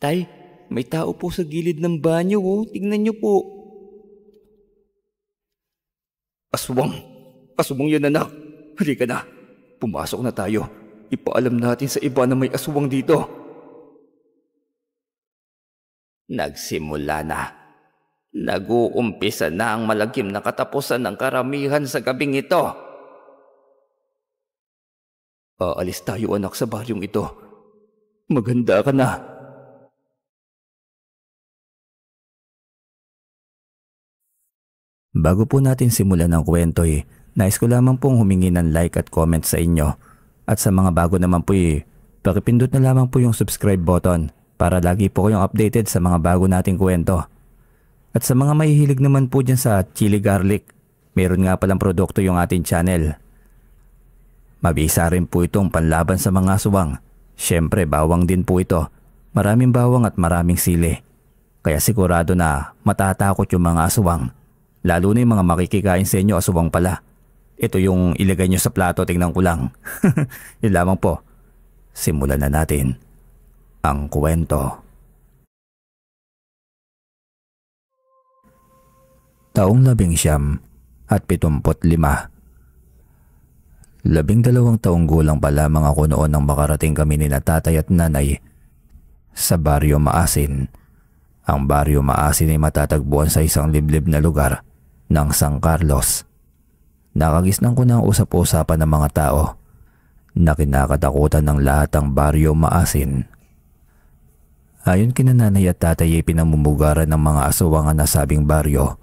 Tay, may tao po sa gilid ng banyo oh. Tingnan niyo po. Aswang! Aswang yun anak! Halika na! Pumasok na tayo. Ipaalam natin sa iba na may aswang dito. Nagsimula na. Nag-uumpisa na ang malagim na katapusan ng karamihan sa gabing ito. Aalis tayo anak sa baryong ito. Maganda ka na. Bago po natin simulan ang kwento nais ko lamang pong humingi ng like at comment sa inyo. At sa mga bago naman po pakipindot na lamang po yung subscribe button para lagi po kayong updated sa mga bago nating kwento. At sa mga mahihilig naman po dyan sa chili garlic, meron nga palang produkto yung ating channel. Mabisa rin po itong panlaban sa mga aswang. Siyempre bawang din po ito. Maraming bawang at maraming sili. Kaya sigurado na matatakot yung mga aswang. Lalo na yung mga makikikain sa inyo aswang pala. Ito yung ilagay nyo sa plato, tingnan ko lang. Yun lamang po. Simulan na natin ang kwento. Taong 1975. 12 taong gulang pa lamang ako noon nang makarating kami ni tatay at nanay sa Baryo Maasin. Ang Baryo Maasin ay matatagpuan sa isang liblib na lugar ng San Carlos. Nakagisnan ko na ang usap-usapan ng mga tao na kinakatakutan ng lahat ang Baryo Maasin. Ayon kina nanay at tatay ay pinamumugaran ng mga aswang ang nasabing baryo.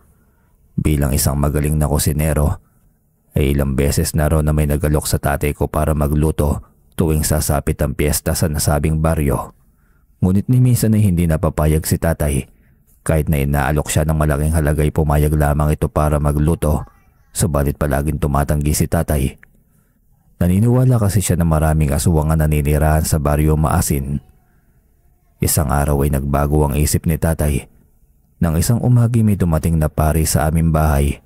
Bilang isang magaling na kusinero, ay ilang beses na raw na may nagalok sa tatay ko para magluto tuwing sasapit ang piyesta sa nasabing baryo. Ngunit ni minsan ay hindi napapayag si tatay. Kahit na inaalok siya ng malaking halaga ay pumayag lamang ito para magluto, subalit palaging tumatanggi si tatay. Naniniwala kasi siya na maraming aswang ang naninirahan sa Baryo Maasin. Isang araw ay nagbago ang isip ni tatay. Nang isang umagi may dumating na pari sa aming bahay.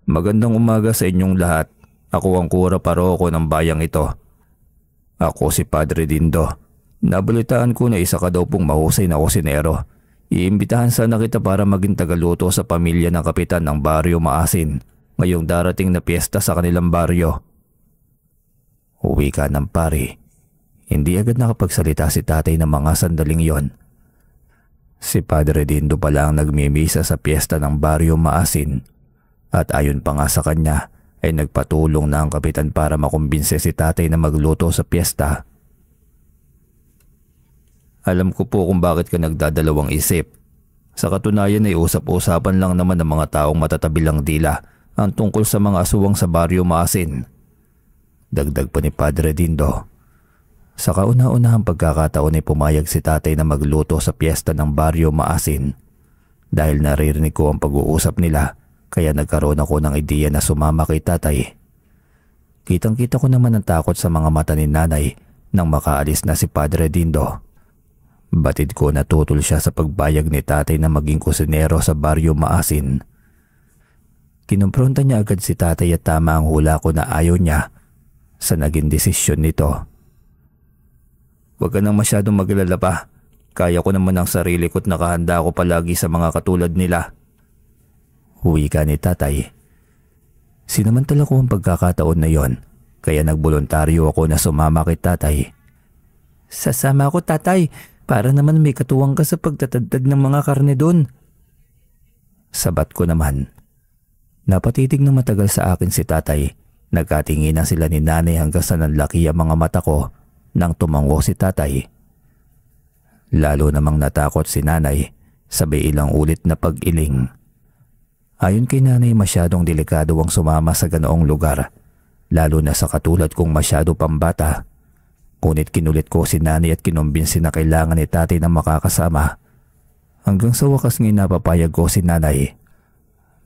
Magandang umaga sa inyong lahat. Ako ang kura paroko ng bayang ito. Ako si Padre Dindo. Nabalitaan ko na isa ka daw pong mahusay na kusinero. Iimbitahan sana kita para maging tagaluto sa pamilya ng kapitan ng Baryo Maasin ngayong darating na piyesta sa kanilang baryo. Uwi ka ng pari. Hindi agad nakapagsalita si tatay ng mga sandaling yon. Si Padre Dindo pala ang nagmimisa sa piyesta ng Baryo Maasin at ayon pa nga sa kanya ay nagpatulong na ang kapitan para makumbinse si tatay na magluto sa piyesta. Alam ko po kung bakit ka nagdadalawang isip. Sa katunayan ay usap-usapan lang naman ng mga taong matatabilang dila ang tungkol sa mga aswang sa Baryo Maasin. Dagdag pa ni Padre Dindo. Sa kauna-unahang pagkakataon ay pumayag si tatay na magluto sa piyesta ng Baryo Maasin. Dahil naririnig ko ang pag-uusap nila, kaya nagkaroon ako ng ideya na sumama kay tatay. Kitang-kita ko naman ang takot sa mga mata ni nanay nang makaalis na si Padre Dindo. Batid ko na tutol siya sa pagbayag ni tatay na maging kusinero sa Baryo Maasin. Kinumpronta niya agad si tatay at tama ang hula ko na ayaw niya sa naging desisyon nito. Huwag ka nang masyadong maglala pa. Kaya ko naman ang sarili ko't nakahanda ako palagi sa mga katulad nila. Huwi ka ni tatay. Sinamantala ko ang pagkakataon na yon, kaya nagboluntaryo ako na sumama kay tatay. Sasama ako tatay, para naman may katuwang ka sa pagtatagdag ng mga karne doon. Sabat ko naman. Napatitig na matagal sa akin si tatay. Nagkatingin na sila ni nanay hanggang sa nanlaki ang mga mata ko nang tumango si tatay. Lalo namang natakot si nanay, sabay ilang ulit na pag-iling. Ayon kay nanay, masyadong delikado ang sumama sa ganoong lugar, lalo na sa katulad kong masyado pambata. Ngunit kinulit ko si nanay at kinumbinsi na kailangan ni tatay na makakasama. Hanggang sa wakas ngayon napapayag ko si nanay.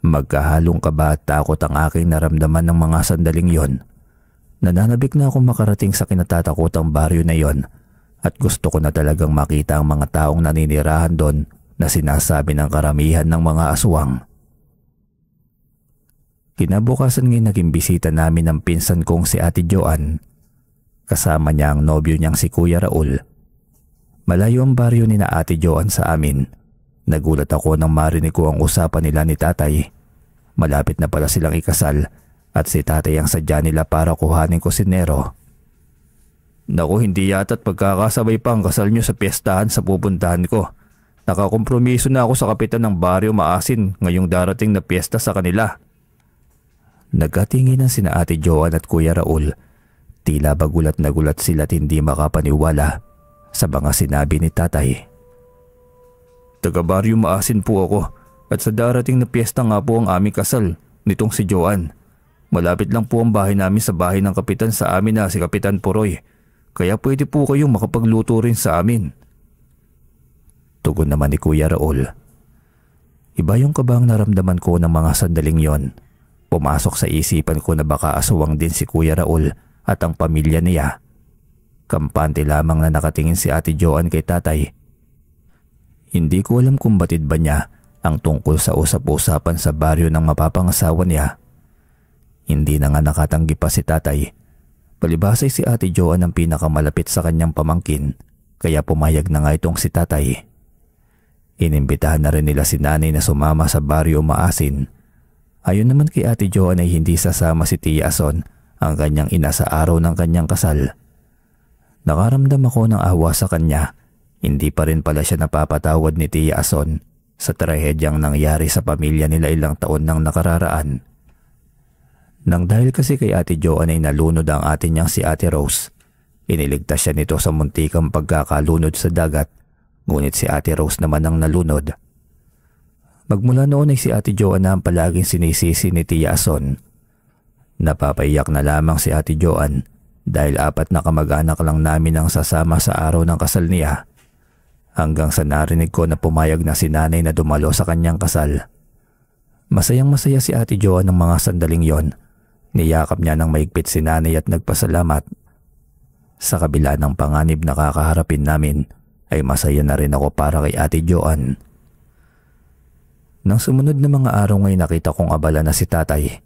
Magkahalong kaba at takot ang aking naramdaman ng mga sandaling yon. Nananabik na akong makarating sa kinatatakutang baryo na yon at gusto ko na talagang makita ang mga taong naninirahan doon na sinasabi ng karamihan ng mga aswang. Kinabukasan ngayon naging bisita namin ng pinsan kong si Ate Joan. Kasama niya ang nobyo niyang si Kuya Raul. Malayo ang baryo ni na Ate Joan sa amin. Nagulat ako nang marinig ko ang usapan nila ni tatay. Malapit na pala silang ikasal at si tatay ang sadya nila para kuhanin ko si Nero. Naku, hindi yata't pagkakasabay pa ang kasal nyo sa piyestahan sa pupuntahan ko. Nakakompromiso na ako sa kapitan ng baryo Maasin ngayong darating na piyesta sa kanila. Nagkatinginan sina Ate Joan at Kuya Raul. Tila ba gulat na gulat sila at hindi makapaniwala sa mga sinabi ni tatay. Taga baryo Maasin po ako at sa darating na piyesta nga po ang aming kasal nitong si Joan. Malapit lang po ang bahay namin sa bahay ng kapitan sa amin na si Kapitan Poroy. Kaya pwede po kayong makapagluto rin sa amin. Tugon naman ni Kuya Raul. Iba yung kabang naramdaman ko ng mga sandaling yon. Pumasok sa isipan ko na baka aswang din si Kuya Raul at ang pamilya niya. Kampante lamang na nakatingin si Ate Joan kay tatay. Hindi ko alam kung batid ba niya ang tungkol sa usap-usapan sa baryo ng mapapangasawa niya. Hindi na nga nakatanggi pa si tatay. Palibhasay si Ate Joan ang pinakamalapit sa kanyang pamangkin, kaya pumayag na nga itong si tatay. Inimbitahan na rin nila si nanay na sumama sa baryo Maasin. Ayon naman kay Ate Joan ay hindi sasama si Tia Ason, ang kanyang ina, sa araw ng kanyang kasal. Nakaramdam ako ng awa sa kanya. Hindi pa rin pala siya napapatawad ni Tia Ason sa trahedyang nangyari sa pamilya nila ilang taon nang nakararaan. Nang dahil kasi kay Ate Joan ay nalunod ang ate niyang si Ate Rose. Iniligtas siya nito sa muntikang pagkakalunod sa dagat, ngunit si Ate Rose naman ang nalunod. Magmula noon ay si Ate Joan na ang palaging sinisisi ni Tia Ason. Napapaiyak na lamang si Ate Joan dahil 4 na kamag-anak lang namin ang sasama sa araw ng kasal niya. Hanggang sa narinig ko na pumayag na si nanay na dumalo sa kanyang kasal. Masayang masaya si Ate Joan ng mga sandaling yon. Niyakap niya ng maigpit si nanay at nagpasalamat. Sa kabila ng panganib na kakaharapin namin, ay masaya na rin ako para kay Ate Joan. Nang sumunod na mga araw ay nakita kong abala na si tatay.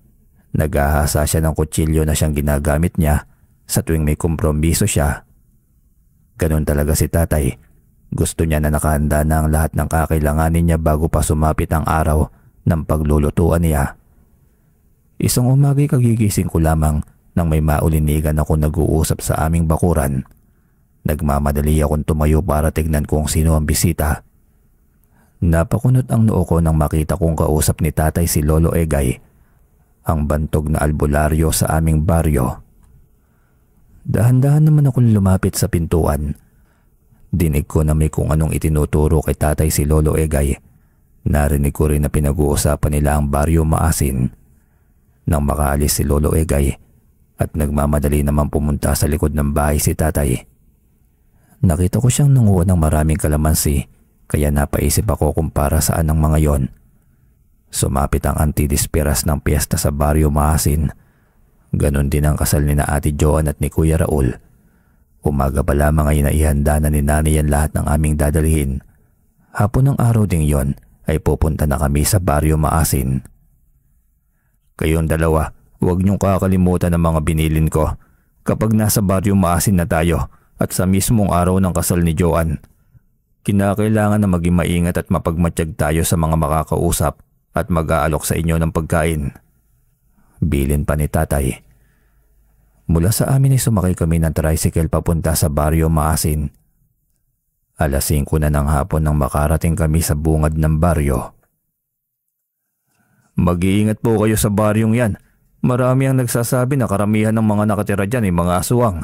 Naghahasa siya ng kutsilyo na siyang ginagamit niya sa tuwing may kompromiso siya. Ganun talaga si tatay. Gusto niya na nakahanda na ang lahat ng kakailanganin niya bago pa sumapit ang araw ng paglulutuan niya. Isang umaga'y kagigising ko lamang nang may maulinigan ako nag-uusap sa aming bakuran. Nagmamadali akong tumayo para tignan kung sino ang bisita. Napakunot ang noo ko nang makita kong kausap ni tatay si Lolo Egay, ang bantog na albularyo sa aming baryo. Dahan-dahan naman akong lumapit sa pintuan. Dinig ko na may kung anong itinuturo kay tatay si Lolo Egay. Narinig ko rin na pinag-uusapan nila ang baryo Maasin. Nang makaalis si Lolo Egay at nagmamadali naman pumunta sa likod ng bahay si tatay. Nakita ko siyang nanguha ng maraming kalamansi, kaya napaisip ako kung para saan ang mga yon. Sumapit ang antidisperas ng piyesta sa baryo Maasin. Ganon din ang kasal ni na Ate Joan at ni Kuya Raul. Umaga pa lamang ay naihanda na ni nanay ang lahat ng aming dadalhin. Hapon ng araw ding yon ay pupunta na kami sa baryo Maasin. Kayong dalawa, huwag niyong kakalimutan ang mga binilin ko kapag nasa baryo Maasin na tayo at sa mismong araw ng kasal ni Joan. Kinakailangan na maging maingat at mapagmatsyag tayo sa mga makakausap at mag-aalok sa inyo ng pagkain. Bilin pa ni tatay. Mula sa amin ay sumakay kami ng tricycle papunta sa baryo Maasin. 5:00 na ng hapon nang makarating kami sa bungad ng baryo. Mag-iingat po kayo sa baryong yan. Marami ang nagsasabi na karamihan ng mga nakatira dyan ay mga aswang.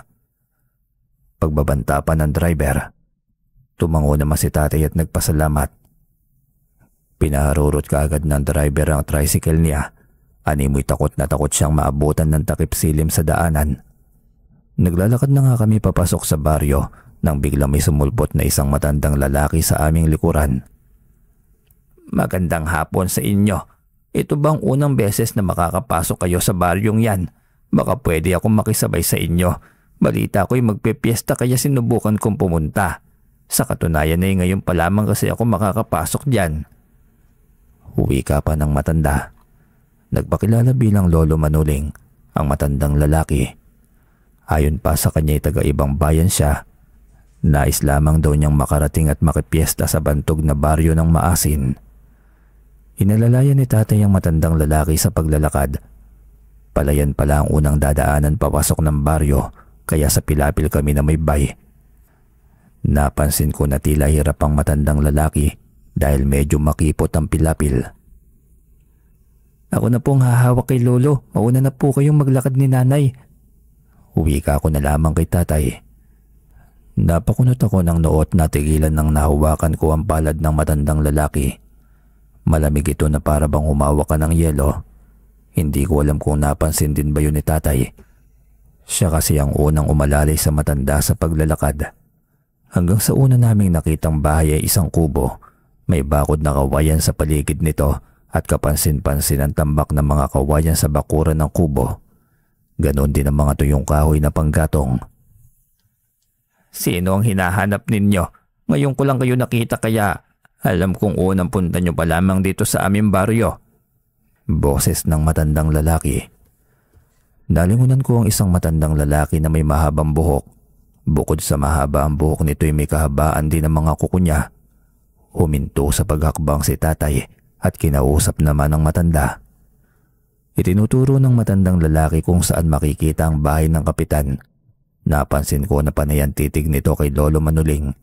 Pagbabanta pa ng driver. Tumango naman si tatay at nagpasalamat. Pinaharurot kaagad ng driver ang tricycle niya. Animoy takot na takot siyang maabutan ng takip silim sa daanan. Naglalakad na nga kami papasok sa baryo nang biglang may sumulpot na isang matandang lalaki sa aming likuran. Magandang hapon sa inyo. Ito bang unang beses na makakapasok kayo sa baryong yan? Baka pwede akong makisabay sa inyo. Balita ko'y magpepiesta kaya sinubukan kong pumunta. Sa katunayan ay ngayon pa lamang kasi ako makakapasok dyan. Huwi ka pa ng matanda. Nagpakilala bilang Lolo Manuling, ang matandang lalaki. Ayon pa sa kanya ay taga-ibang bayan siya. Nais lamang daw niyang makarating at makipiesta sa bantog na baryo ng Maasin. Inalalayan ni tatay ang matandang lalaki sa paglalakad. Palayan pala ang unang dadaanan papasok ng baryo, kaya sa pilapil kami na may bay. Napansin ko na tila hirap ang matandang lalaki dahil medyo makipot ang pilapil. Ako na pong hahawak kay lolo, mauna na po kayong maglakad ni nanay. Uwika ko na lamang kay tatay. Napakunot ako ng noot na tigilan nang nahawakan ko ang palad ng matandang lalaki. Malamig ito na para bang humawak ka ng yelo. Hindi ko alam kung napansin din ba yun ni tatay. Siya kasi ang unang umalalay sa matanda sa paglalakad. Hanggang sa una naming nakitang bahay ay isang kubo. May bakod na kawayan sa paligid nito at kapansin-pansin ang tambak ng mga kawayan sa bakuran ng kubo. Ganon din ang mga tuyong kahoy na panggatong. Sino ang hinahanap ninyo? Ngayon ko lang kayo nakita kaya alam kong unang punta nyo pa lamang dito sa aming baryo. Boses ng matandang lalaki. Nalingunan ko ang isang matandang lalaki na may mahabang buhok. Bukod sa mahaba ang buhok nito ay may kahabaan din ang mga kuko niya. Huminto sa paghakbang si tatay at kinausap naman ang matanda. Itinuturo ng matandang lalaki kung saan makikita ang bahay ng kapitan. Napansin ko na panay ang titig nito kay Lolo Manuling.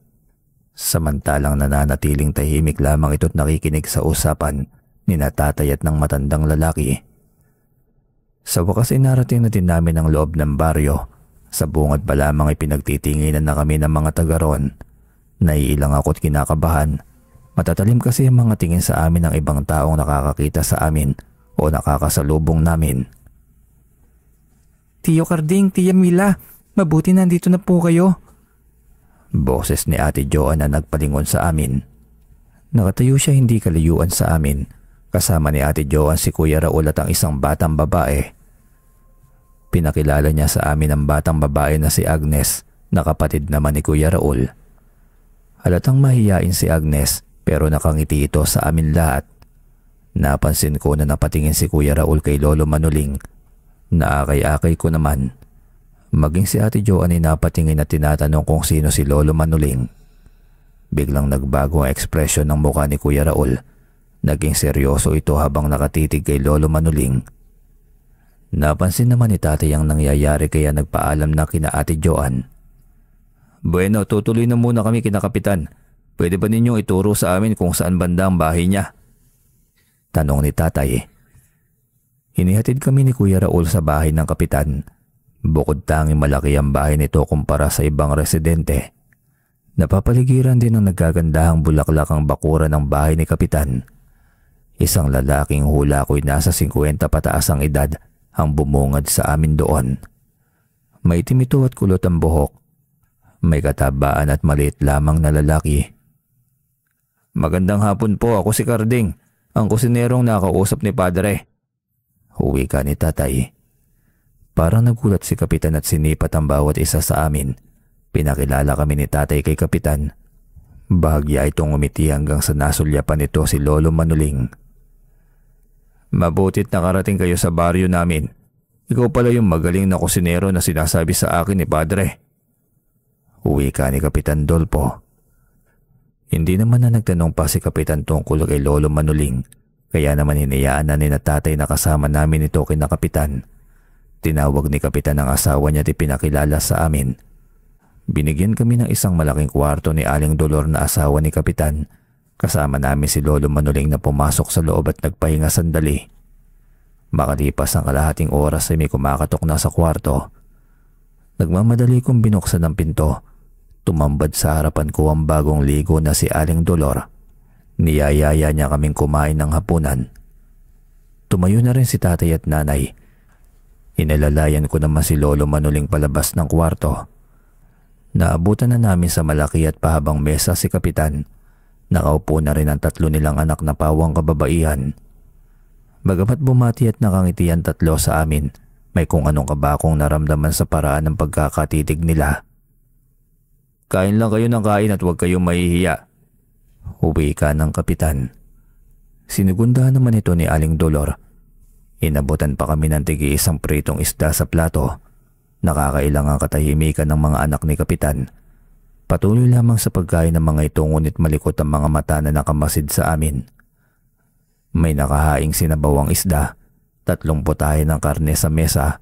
Samantalang nananatiling tahimik lamang ito't nakikinig sa usapan ni tatay at ng matandang lalaki. Sa wakas ay narating na din namin ang loob ng baryo. Sa bungad pa lamang ay pinagtitinginan na kami ng mga taga roon. Naiilang ako't kinakabahan. Matatalim kasi ang mga tingin sa amin ng ibang taong nakakakita sa amin o nakakasalubong namin. Tiyo Karding, Tia Mila, mabuti nandito na po kayo. Boses ni Ate Joan na nagpalingon sa amin. Nakatayo siya hindi kalayuan sa amin. Kasama ni Ate Joan si Kuya Raul at ang isang batang babae. Pinakilala niya sa amin ang batang babae na si Agnes, na kapatid naman ni Kuya Raul. Halatang mahiyain si Agnes pero nakangiti ito sa amin lahat. Napansin ko na napatingin si Kuya Raul kay Lolo Manuling. Naakay-akay ko naman. Maging si Ate Joan ay napatingin at tinatanong kung sino si Lolo Manuling. Biglang nagbago ang ekspresyon ng mukha ni Kuya Raul. Naging seryoso ito habang nakatitig kay Lolo Manuling. Napansin naman ni tatay ang nangyayari kaya nagpaalam na kina Ate Joan. Bueno, tutuloy na muna kami kina Kapitan. Pwede ba ninyong ituro sa amin kung saan banda ang bahay niya? Tanong ni tatay. Hinihatid kami ni Kuya Raul sa bahay ng Kapitan. Bukod tanging malaki ang bahay nito kumpara sa ibang residente. Napapaligiran din ng nagagandahang bulaklak ang bakuran ng bahay ni Kapitan. Isang lalaking hula ko'y nasa 50 pataas ang edad ang bumungad sa amin doon. Maitim ito at kulot ang buhok. May katabaan at maliit lamang na lalaki. Magandang hapon po, ako si Karding, ang kusinerong nakausap ni Padre. Huwi ka ni tatay. Parang nagulat si Kapitan at sinipat ang bawat isa sa amin. Pinakilala kami ni tatay kay Kapitan. Bahagya itong umiti hanggang sa nasulyapan nito si Lolo Manuling. Mabutit nakarating kayo sa baryo namin. Ikaw pala yung magaling na kusinero na sinasabi sa akin ni Padre. Uwi ka ni Kapitan Dolpo. Hindi naman na nagtanong pa si Kapitan tungkol kay Lolo Manuling, kaya naman hinayaan na ni tatay na kasama namin ito kina Kapitan. Tinawag ni Kapitan ang asawa niya at ipinakilala sa amin. Binigyan kami ng isang malaking kwarto ni Aling Dolor na asawa ni Kapitan. Kasama namin si Lolo Manuling na pumasok sa loob at nagpahinga sandali. Makalipas ang kalahating oras ay may kumakatok na sa kwarto. Nagmamadali kong binuksan ang pinto. Tumambad sa harapan ko ang bagong ligo na si Aling Dolor. Niyayaya niya kaming kumain ng hapunan. Tumayo na rin si tatay at nanay. Inalalayan ko naman si Lolo Manuling palabas ng kwarto. Naabutan na namin sa malaki at pahabang mesa si Kapitan. Nakaupo na rin ang 3 nilang anak na pawang kababaihan. Bagamat bumati at nakangiti ang 3 sa amin, may kung anong kabakong naramdaman sa paraan ng pagkakatitig nila. Kain lang kayo ng kain at huwag kayong mahihiya. Huwi ka ng Kapitan. Sinugundahan naman ito ni Aling Dolor. Inabutan pa kami ng tigi-isang pritong isda sa plato. Nakakailang ang katahimikan ng mga anak ni Kapitan. Patuloy lamang sa pagkain ng mga ito ngunit malikot ang mga mata na nakamasid sa amin. May nakahaing sinabawang isda, 3 putahe ng karne sa mesa.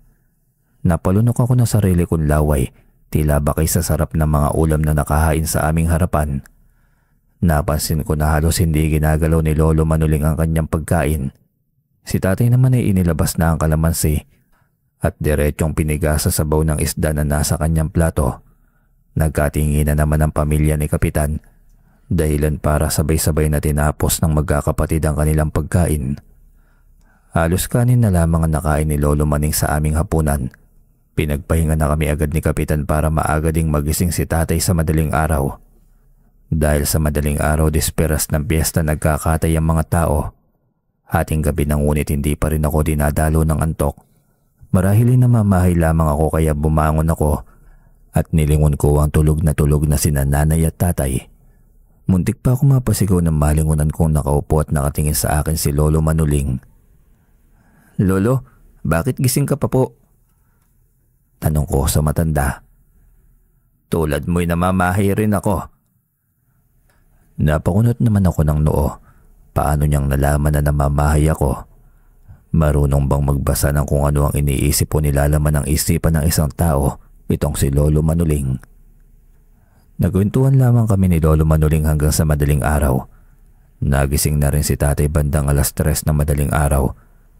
Napalunok ako ng sarili kong laway, tila ba kay sa sarap ng mga ulam na nakahain sa aming harapan. Napansin ko na halos hindi ginagalaw ni Lolo Manuling ang kanyang pagkain. Si tatay naman ay inilabas na ang kalamansi at diretsyong piniga sa sabaw ng isda na nasa kanyang plato. Nagkatinginan naman ang pamilya ni Kapitan, dahilan para sabay-sabay na tinapos ng magkakapatid ang kanilang pagkain. Halos kanin na lamang ang nakain ni Lolo Maning sa aming hapunan. Pinagpahinga na kami agad ni Kapitan para maaga ding magising si tatay sa madaling araw. Dahil sa madaling araw disperas ng piyesta nagkakatay ang mga tao. Hating gabi na ngunit hindi pa rin ako dinadalo ng antok. Marahil namamahay lamang ako kaya bumangon ako at nilingon ko ang tulog na sina nanay at tatay. Muntik pa ako mapasigaw ng malingunan kong nakaupo at nakatingin sa akin si Lolo Manuling. "Lolo, bakit gising ka pa po?" Tanong ko sa matanda. "Tulad mo'y namamahay rin ako." Napakunot naman ako ng noo. Paano niyang nalaman na namamahay ako? Marunong bang magbasa ng kung ano ang iniisip o nilalaman ng isipan ng isang tao, itong si Lolo Manuling? Nagkwentuhan lamang kami ni Lolo Manuling hanggang sa madaling araw. Nagising na rin si tatay bandang 3:00 ng madaling araw.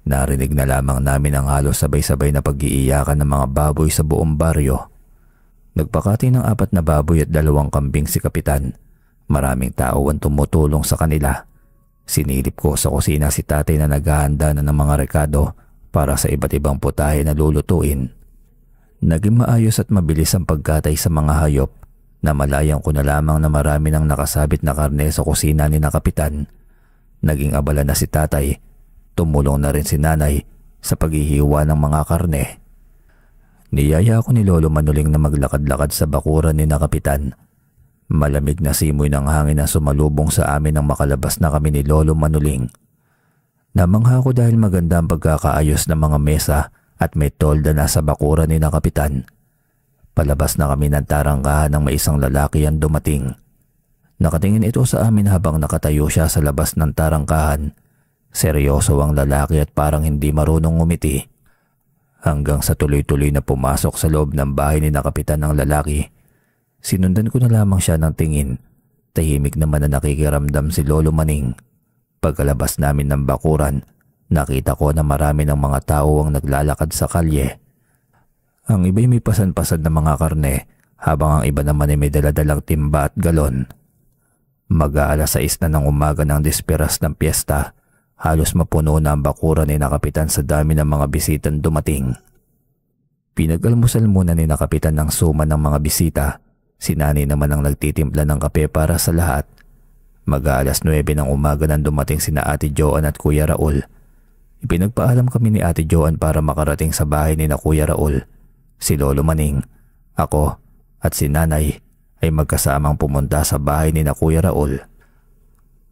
Narinig na lamang namin ang halos sabay-sabay na pag-iiyakan ng mga baboy sa buong baryo. Nagpakati ng 4 na baboy at 2 kambing si Kapitan. Maraming tao ang tumutulong sa kanila. Sinilip ko sa kusina si tatay na naghahanda na ng mga rekado para sa iba't ibang putahe na lulutuin. Naging maayos at mabilis ang pagkatay sa mga hayop. Namalayan ko na lamang na marami nang nakasabit na karne sa kusina ni na Kapitan. Naging abala na si tatay. Tumulong na rin si nanay sa paghihiwa ng mga karne. Niyaya ako ni Lolo Manuling na maglakad-lakad sa bakuran ni na Kapitan. Malamig na simoy ng hangin na sumalubong sa amin nang makalabas na kami ni Lolo Manuling. Namangha ko dahil maganda ang pagkakaayos ng mga mesa at may tolda na sa bakuran ni na Kapitan. Palabas na kami ng tarangkahan ng may isang lalaki ang dumating. Nakatingin ito sa amin habang nakatayo siya sa labas ng tarangkahan. Seryoso ang lalaki at parang hindi marunong ngumiti. Hanggang sa tuloy-tuloy na pumasok sa loob ng bahay ni na Kapitan ng lalaki. Sinundan ko na lamang siya ng tingin. Tahimik naman na nakikiramdam si Lolo Maning. Pagkalabas namin ng bakuran, nakita ko na marami ng mga tao ang naglalakad sa kalye. Ang iba'y may pasan-pasan na mga karne, habang ang iba naman ay may daladalang timba at galon. Mag-aalas 6 na ng umaga ng disperas ng piyesta. Halos mapuno na ang bakuran ni na Kapitan sa dami ng mga bisitang dumating. Pinag-almusal muna ni na Kapitan ng suma ng mga bisita. Si nanay naman ang nagtitimpla ng kape para sa lahat. Mag-aalas 9 ng umaga nang dumating sina Ate Joan at Kuya Raul. Ipinagpaalam kami ni Ate Joan para makarating sa bahay ni na Kuya Raul. Si Lolo Maning, ako at si nanay ay magkasamang pumunta sa bahay ni na Kuya Raul.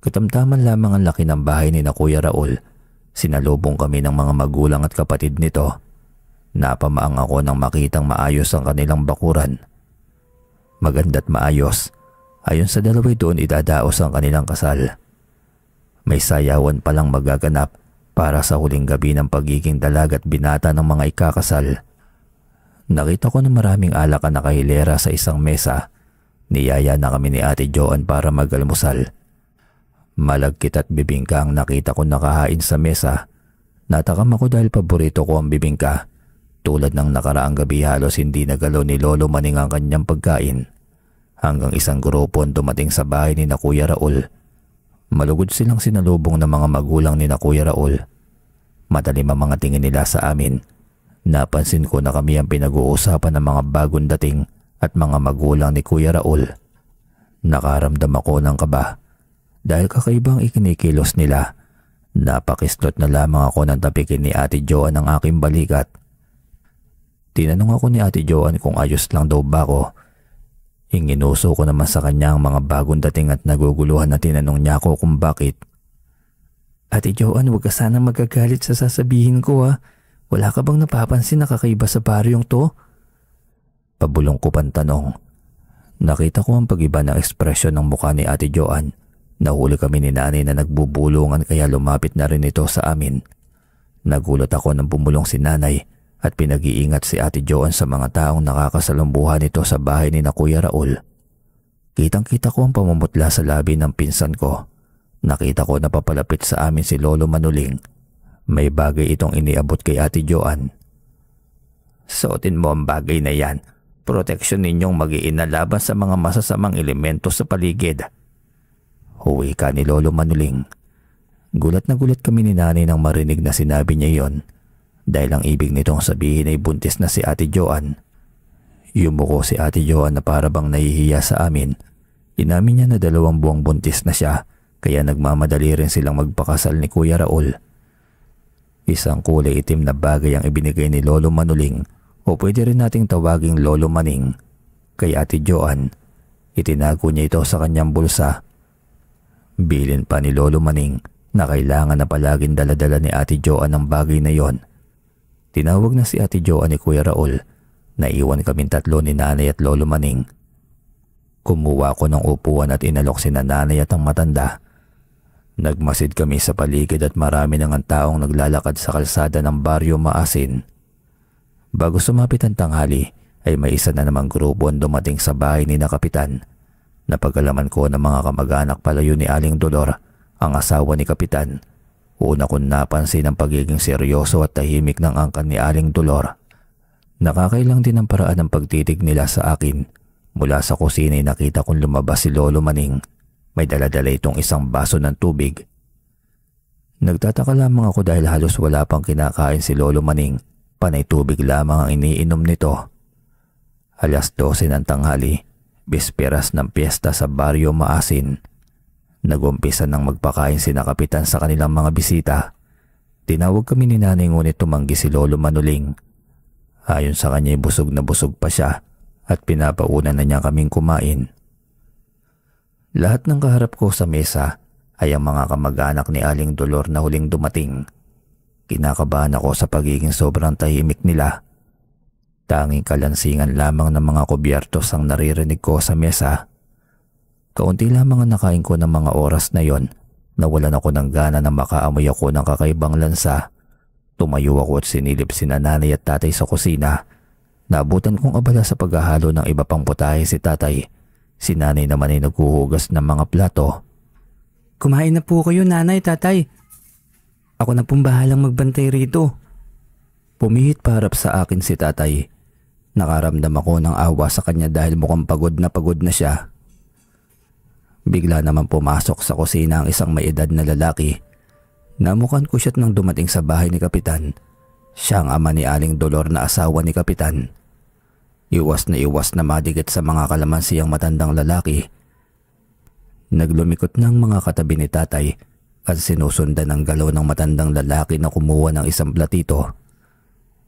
Katamtaman lamang ang laki ng bahay ni na Kuya Raul. Sinalubong kami ng mga magulang at kapatid nito. Napamaang ako nang makitang maayos ang kanilang bakuran. Maganda't maayos. Ayon sa dalaway doon idadaos ang kanilang kasal. May sayawan palang magaganap para sa huling gabi ng pagiging dalaga at binata ng mga ikakasal. Nakita ko na maraming alak na nakahilera sa isang mesa. Niyaya na kami ni Ate Joan para mag-almusal. Malagkit at bibingka ang nakita ko nakahain sa mesa. Natakam ako dahil paborito ko ang bibingka. Tulad ng nakaraang gabi halos hindi nagalaw ni Lolo Maning ang kanyang pagkain. Hanggang isang grupo ang dumating sa bahay ni na Kuya Raul. Malugod silang sinalubong ng mga magulang ni na Kuya Raul. Matalim ang mga tingin nila sa amin. Napansin ko na kami ang pinag-uusapan ng mga bagong dating at mga magulang ni Kuya Raul. Nakaramdam ako ng kaba. Dahil kakaibang ikinikilos nila. Napakislot na lamang ako ng tapikin ni Ate Joan ang aking balikat. Tinanong ako ni Ate Joan kung ayos lang daw ba ako. Inginuso ko naman sa kanya ang mga bagong dating at naguguluhan na tinanong niya ako kung bakit. Ate Joan, huwag ka sana magagalit sa sasabihin ko ha. Wala ka bang napapansin na kakaiba sa baryong to? Pabulong ko pang tanong. Nakita ko ang pag-iba ng ekspresyon ng mukha ni Ate Joanne. Nahuli kami ni nanay na nagbubulungan kaya lumapit na rin ito sa amin. Nagulat ako nang bumulong si nanay at pinag-iingat si Ate Joanne sa mga taong nakakasalumbuhan nito sa bahay ni na Kuya Raul. Kitang-kita ko ang pamumutla sa labi ng pinsan ko. Nakita ko na papalapit sa amin si Lolo Manuling. May bagay itong iniabot kay Ate Joanne. Suotin mo ang bagay na yan. Proteksyon ninyong mag-iina laban sa mga masasamang elemento sa paligid. Huwi ka ni Lolo Manuling. Gulat na gulat kami ni nanay nang marinig na sinabi niya yon. Dahil ang ibig nitong sabihin ay buntis na si Ate Joanne. Yumuko si Ate Joanne na para bang nahihiya sa amin. Inamin niya na 2 buwang buntis na siya kaya nagmamadali rin silang magpakasal ni Kuya Raul. Isang kulay itim na bagay ang ibinigay ni Lolo Manuling o pwede rin nating tawaging Lolo Maning. Kay Ate Joanne, itinago niya ito sa kanyang bulsa. Bilin pa ni Lolo Maning na kailangan na palaging daladala ni Ate Joanne ang bagay na yon. Tinawag na si Ate Joanne ni Kuya Raul. Naiwan kaming 3 ni nanay at Lolo Maning. Kumuha ko ng upuan at inalok si nanay at ang matanda. Nagmasid kami sa paligid at marami nang ang taong naglalakad sa kalsada ng Baryo Maasin. Bago sumapit ang tanghali ay may isa na namang grupo ang dumating sa bahay ni na Kapitan. Napag-alaman ko na mga kamag-anak palayo ni Aling Dolor, ang asawa ni Kapitan. Una kong napansin ang pagiging seryoso at tahimik ng angkan ni Aling Dolor. Nakakailang din ang paraan ng pagtitig nila sa akin. Mula sa kusina ay nakita kong lumabas si Lolo Maning. May daladala itong isang baso ng tubig. Nagtataka lamang ako dahil halos wala pang kinakain si Lolo Maning. Panay tubig lamang ang iniinom nito. 12:00 ng tanghali, bisperas ng piyesta sa Baryo Maasin. Nagumpisa nang magpakain sina Kapitan sa kanilang mga bisita. Tinawag kami ni nanay ngunit tumanggi si Lolo Manuling. Ayon sa kanya busog na busog pa siya at pinapauna na niya kaming kumain. Lahat ng kaharap ko sa mesa ay ang mga kamag-anak ni Aling Dolor na huling dumating. Kinakabahan ako sa pagiging sobrang tahimik nila. Tanging kalansingan lamang ng mga kubyertos ang naririnig ko sa mesa. Kaunti lamang ang nakain ko ng mga oras na yon. Nawalan ako ng gana na makaamoy ako ng kakaibang lansa. Tumayo ako at sinilip sina nanay at tatay sa kusina. Naabutan kong abala sa paghahalo ng iba pang putahe si tatay. Si nanay naman ay naghuhugas ng mga plato. Kumain na po kayo nanay, tatay. Ako na pong bahalang magbantay rito. Pumihit paharap sa akin si tatay. Nakaramdam ako ng awa sa kanya dahil mukhang pagod na siya. Bigla naman pumasok sa kusina ang isang may edad na lalaki. Namukan ko siya't nang dumating sa bahay ni Kapitan. Siya ang ama ni Aling Dolor na asawa ni Kapitan. Iwas na madigit sa mga kalamansi ang matandang lalaki. Naglumikot ng mga katabi ni tatay at sinusundan ng galaw ng matandang lalaki na kumuha ng isang platito.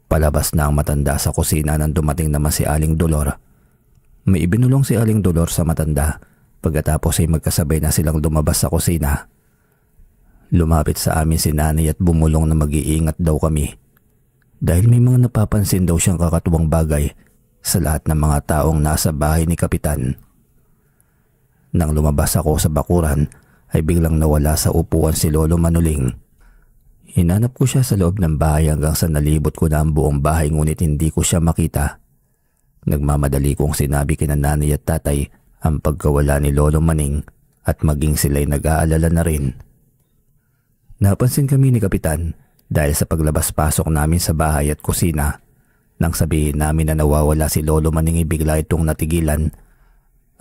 Palabas na ang matanda sa kusina nang dumating naman si Aling Dolor. May ibinulong si Aling Dolor sa matanda. Pagkatapos ay magkasabay na silang lumabas sa kusina. Lumapit sa amin si nanay at bumulong na mag-iingat daw kami. Dahil may mga napapansin daw siyang kakatuwang bagay sa lahat ng mga taong nasa bahay ni Kapitan. Nang lumabas ako sa bakuran ay biglang nawala sa upuan si Lolo Manuling. Hinanap ko siya sa loob ng bahay hanggang sa nalibot ko na ang buong bahay ngunit hindi ko siya makita. Nagmamadali kong sinabi kina nanay at tatay ang pagkawala ni Lolo Maning at maging sila'y nag-aalala na rin. Napansin kami ni Kapitan dahil sa paglabas-pasok namin sa bahay at kusina. Nang sabihin namin na nawawala si Lolo Maning ay bigla itong natigilan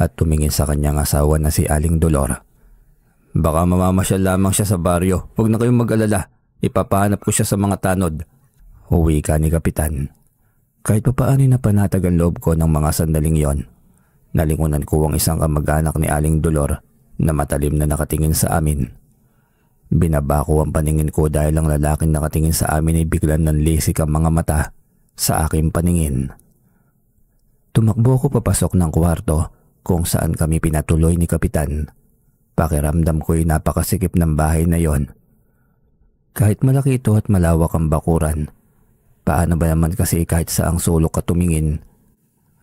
at tumingin sa kanyang asawa na si Aling Dolor. Baka mamamasyal lamang siya sa baryo. Huwag na kayong mag-alala. Ipapahanap ko siya sa mga tanod. Huwi ka ni Kapitan. Kahit papaano na panatag ang loob ko ng mga sandaling yon. Nalingunan ko ang isang kamag-anak ni Aling Dolor na matalim na nakatingin sa amin. Binaba ko ang paningin ko dahil ang lalaking nakatingin sa amin ay biglang nanlisik ang mga mata sa aking paningin. Tumakbo ko papasok ng kwarto kung saan kami pinatuloy ni Kapitan. Pakiramdam ko ay napakasikip ng bahay na yon. Kahit malaki ito at malawak ang bakuran, paano ba naman kasi kahit saang sulok ka tumingin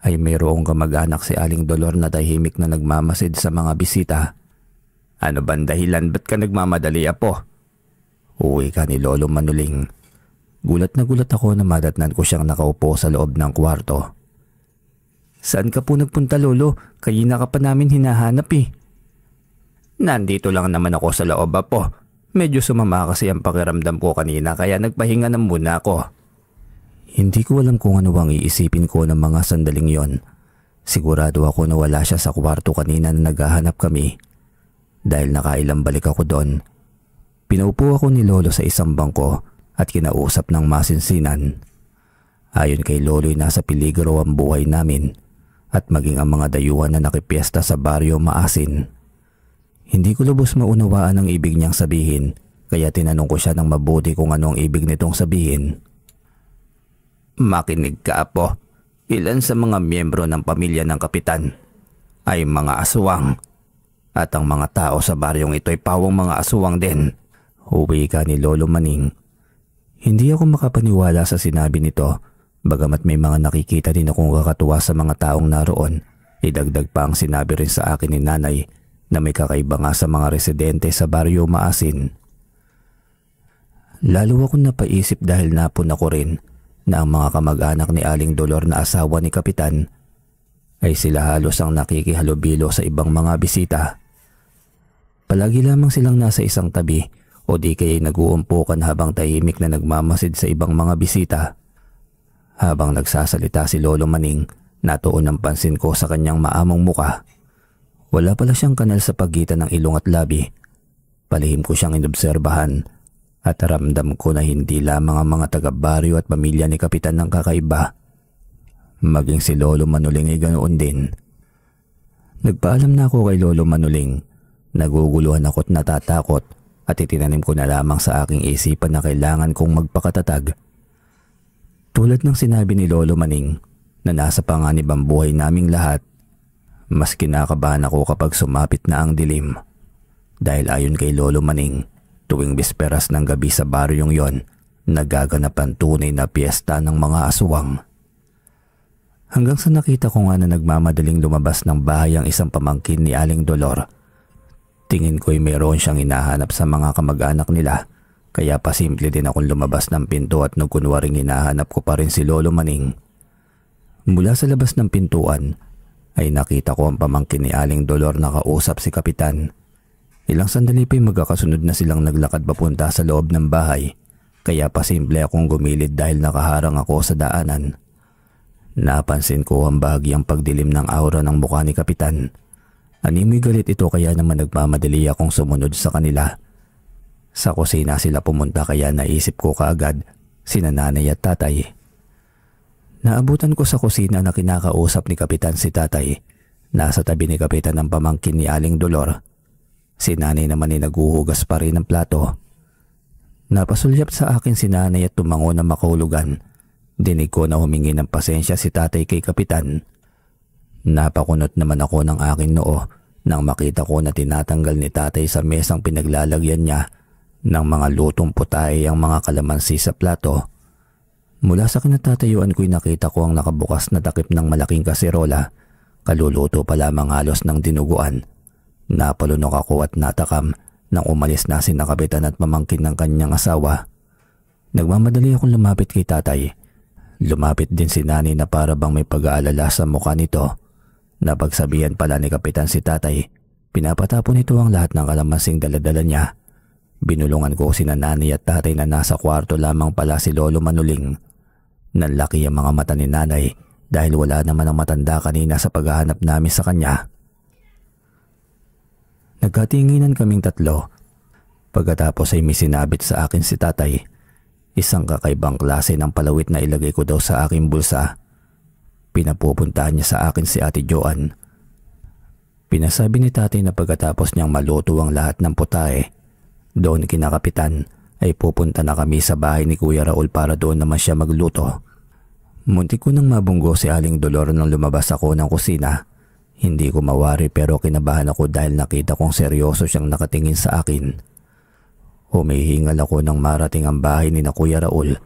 ay mayroong kamag-anak si Aling Dolor na tahimik na nagmamasid sa mga bisita. Ano bang dahilan, ba't ka nagmamadali, apo? Uwi ka ni Lolo Manuling. Gulat na gulat ako na madatnan ko siyang nakaupo sa loob ng kwarto. Saan ka po nagpunta, Lolo? Kanina ka pa namin hinahanap eh. Nandito lang naman ako sa loob, apo. Medyo sumama kasi ang pakiramdam ko kanina kaya nagpahinga na muna ako. Hindi ko alam kung ano ang iisipin ko ng mga sandaling yon. Sigurado ako na wala siya sa kwarto kanina na naghahanap kami. Dahil nakailang balik ako doon. Pinaupo ako ni Lolo sa isang bangko at kinausap ng masinsinan. Ayon kay Lolo'y nasa peligro ang buhay namin at maging ang mga dayuhan na nakipiesta sa baryo Maasin. Hindi ko lubos maunawaan ang ibig niyang sabihin kaya tinanong ko siya ng mabuti kung ano ang ibig nitong sabihin. Makinig ka, apo. Ilan sa mga miyembro ng pamilya ng kapitan ay mga aswang at ang mga tao sa baryong ito ay pawang mga aswang din. Huwi ka ni Lolo Maning. Hindi ako makapaniwala sa sinabi nito, bagamat may mga nakikita din akong kakatuwa sa mga taong naroon. Idagdag pa ang sinabi rin sa akin ni Nanay na may kakaiba nga sa mga residente sa baryo Maasin. Lalo akong napaisip dahil napuna ko rin na ang mga kamag-anak ni Aling Dolor na asawa ni Kapitan ay sila halos ang nakikihalubilo sa ibang mga bisita. Palagi lamang silang nasa isang tabi o di kaya'y nag-uumpukan habang tahimik na nagmamasid sa ibang mga bisita. Habang nagsasalita si Lolo Maning, natuon ang pansin ko sa kanyang maamong muka. Wala pala siyang kanal sa pagitan ng ilong at labi. Palihim ko siyang inobserbahan at ramdam ko na hindi lamang ang mga taga-baryo at pamilya ni Kapitan ng kakaiba. Maging si Lolo Manuling ay ganoon din. Nagpaalam na ako kay Lolo Manuling. Naguguluhan ako't natatakot at itinanim ko na lamang sa aking isipan na kailangan kong magpakatatag. Tulad ng sinabi ni Lolo Maning na nasa panganib ang buhay naming lahat, mas kinakabahan ako kapag sumapit na ang dilim. Dahil ayon kay Lolo Maning, tuwing bisperas ng gabi sa baryong yon, nagaganap ang tunay na piyesta ng mga aswang. Hanggang sa nakita ko nga na nagmamadaling lumabas ng bahay ang isang pamangkin ni Aling Dolor. Tingin ko'y mayroon siyang hinahanap sa mga kamag-anak nila, kaya pasimple din akong lumabas ng pinto at nagkunwaring hinahanap ko pa rin si Lolo Maning. Mula sa labas ng pintuan ay nakita ko ang pamangkin ni Aling Dolor na kausap si Kapitan. Ilang sandali pa'y magkakasunod na silang naglakad papunta sa loob ng bahay, kaya pasimple akong gumilid dahil nakaharang ako sa daanan. Napansin ko ang bahagyang pagdilim ng aura ng mukha ni Kapitan. Animoy galit ito kaya naman nagmamadali akong sumunod sa kanila. Sa kusina sila pumunta kaya naisip ko kaagad sina Nanay at Tatay. Naabutan ko sa kusina na kinakausap ni Kapitan si Tatay. Nasa tabi ni Kapitan ang pamangkin ni Aling Dolor. Si Nanay naman ay naguhugas pa rin ng plato. Napasulyap sa akin si Nanay at tumango na makahulugan. Dinig ko na humingi ng pasensya si Tatay kay Kapitan. Napakunot naman ako ng aking noo nang makita ko na tinatanggal ni Tatay sa mesang pinaglalagyan niya ng mga lutong putay ang mga kalamansi sa plato. Mula sa kinatatayuan ko'y nakita ko ang nakabukas na takip ng malaking kaserola. Kaluluto pa lamang halos ng dinuguan. Napalunok ako at natakam nang umalis na si Kapitan at pamangkin ng kanyang asawa. Nagmamadali akong lumapit kay Tatay. Lumapit din si Nanay na para bang may pag-aalala sa mukha nito. Napagsabihan pala ni Kapitan si Tatay. Pinapatapon nito ang lahat ng kalamansing daladala niya. Binulungan ko sina Nanay at Tatay na nasa kwarto lamang pala si Lolo Manuling. Nanlaki ang mga mata ni Nanay dahil wala naman ang matanda kanina sa paghahanap namin sa kanya. Nagkatinginan kaming tatlo. Pagkatapos ay may sinabit sa akin si Tatay. Isang kakaibang klase ng palawit na ilagay ko daw sa aking bulsa. Pinapupuntahan niya sa akin si Ate Joan. Pinasabi ni Tatay na pagkatapos niyang maluto ang lahat ng putahe, doon kina Kapitan ay pupunta na kami sa bahay ni Kuya Raul para doon naman siya magluto. Muntik ko nang mabunggo si Aling Dolor nang lumabas ako ng kusina. Hindi ko mawari pero kinabahan ako dahil nakita kong seryoso siyang nakatingin sa akin. Humihingal ako nang marating ang bahay ni na Kuya Raul.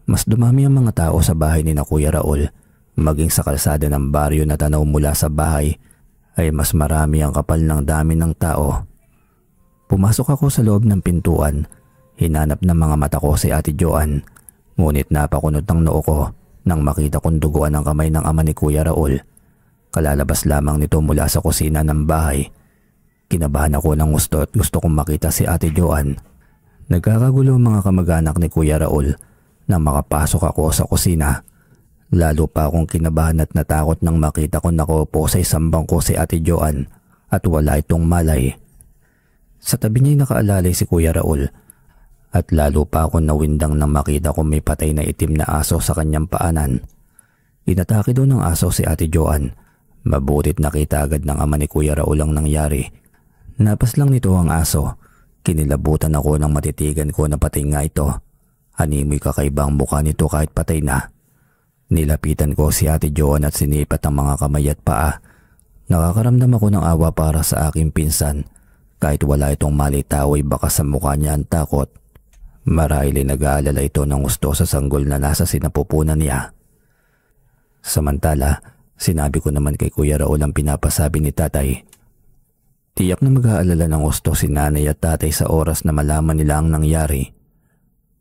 Mas dumami ang mga tao sa bahay ni na Kuya Raul Maging sa kalsada ng baryo na tanaw mula sa bahay ay mas marami ang kapal ng dami ng tao. Pumasok ako sa loob ng pintuan. Hinanap ng mga mata ko si Ate Joanne. Ngunit napakunot ng noo ko nang makita kong duguan ang kamay ng ama ni Kuya Raul. Kalalabas lamang nito mula sa kusina ng bahay. Kinabahan ako ng gusto at gusto kong makita si Ate Joanne. Nagkakagulo ang mga kamag-anak ni Kuya Raul nang makapasok ako sa kusina. Lalo pa akong kinabahan at natakot nang makita ko nakaupo sa isang bangko si Ate Joanne at wala itong malay. Sa tabi niya nakaalalay si Kuya Raul at lalo pa akong nawindang nang makita ko may patay na itim na aso sa kanyang paanan. Inatake doon ng aso si Ate Joanne. Mabutit nakita agad ng ama ni Kuya Raul ang nangyari. Napas lang nito ang aso. Kinilabutan ako nang matitigan ko na patay nga ito. Animoy kakaiba ang mukha nito kahit patay na. Nilapitan ko si Ate Joanne at sinipat ang mga kamay at paa. Nakakaramdam ako ng awa para sa aking pinsan. Kahit wala itong malitaw ay baka sa mukha niya ang takot. Marahil ay nag-aalala ito ng gusto sa sanggol na nasa sinapupunan niya. Samantala, sinabi ko naman kay Kuya Raul ang pinapasabi ni tatay. Tiyak na mag-aalala ng gusto si nanay at tatay sa oras na malaman nila ang nangyari.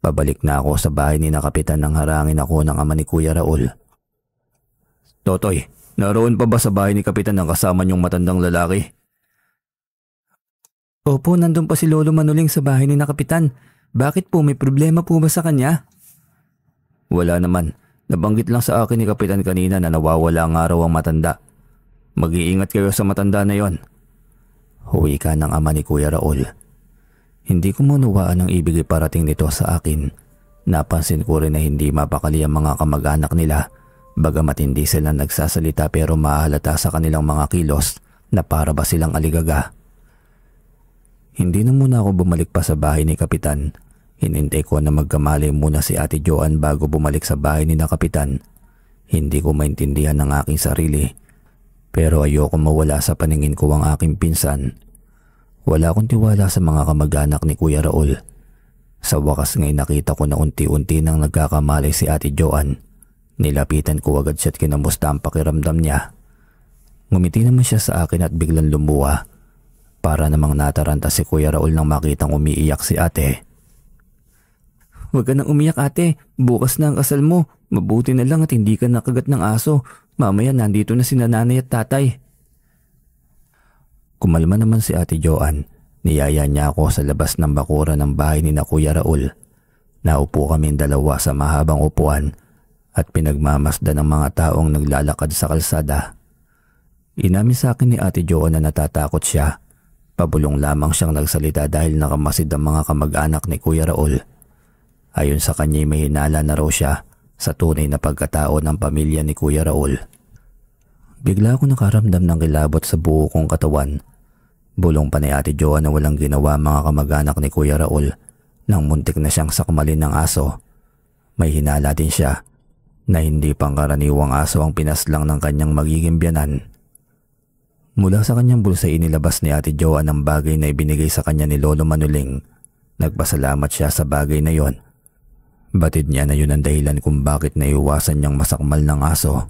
Pabalik na ako sa bahay ni Kapitan nang harangin ako ng ama ni Kuya Raul. Totoy, naroon pa ba sa bahay ni Kapitan ang kasama niyong matandang lalaki? Opo, nandun pa si Lolo Manuling sa bahay ni Kapitan. Bakit po, may problema po ba sa kanya? Wala naman. Nabanggit lang sa akin ni Kapitan kanina na nawawala ang araw ang matanda. Mag-iingat kayo sa matanda na yon. Huwi ka ng ama ni Kuya Raul. Hindi ko maunawaan ang ibig iparating nito sa akin. Napansin ko rin na hindi mapakali ang mga kamag-anak nila. Bagamat hindi sila nagsasalita pero mahalata sa kanilang mga kilos na para ba silang aligaga. Hindi na muna ako bumalik pa sa bahay ni Kapitan. Hinintay ko na magkamali muna si Ate Joanne bago bumalik sa bahay ni Kapitan. Hindi ko maintindihan ang aking sarili. Pero ayoko mawala sa paningin ko ang aking pinsan. Wala akong tiwala sa mga kamag-anak ni Kuya Raul. Sa wakas nga'y nakita ko na unti-unti nang nagkakamali si Ate Joanne. Nilapitan ko agad siya at kinamusta ang pakiramdam niya. Ngumiti naman siya sa akin at biglang lumuha. Para namang nataranta si Kuya Raul nang makitang umiiyak si ate. Huwag ka nang umiyak ate, bukas na ang kasal mo. Mabuti na lang at hindi ka nakagat ng aso. Mamaya nandito na si nanay at tatay. Kumalma naman si Ate Joanne. Niyaya niya ako sa labas ng bakuran ng bahay ni Kuya Raul. Naupo kaming dalawa sa mahabang upuan at pinagmamasdan ng mga taong naglalakad sa kalsada. Inamin sa akin ni Ate Joanne na natatakot siya. Pabulong lamang siyang nagsalita dahil nakamasid ang mga kamag-anak ni Kuya Raul. Ayon sa kanya may hinala na raw siya sa tunay na pagkatao ng pamilya ni Kuya Raul. Bigla ako nakaramdam ng kilabot sa buo kong katawan. Bulong pa ni Ate Joanne na walang ginawa mga kamag-anak ni Kuya Raul nang muntik na siyang sakmalin ng aso. May hinala din siya na hindi pangkaraniwang aso ang pinaslang ng kanyang magiging biyanan. Mula sa kanyang bulsa inilabas ni Ate Joanne ang bagay na ibinigay sa kanya ni Lolo Manuling. Nagpasalamat siya sa bagay na yon. Batid niya na yun ang dahilan kung bakit naiwasan niyang masakmal ng aso.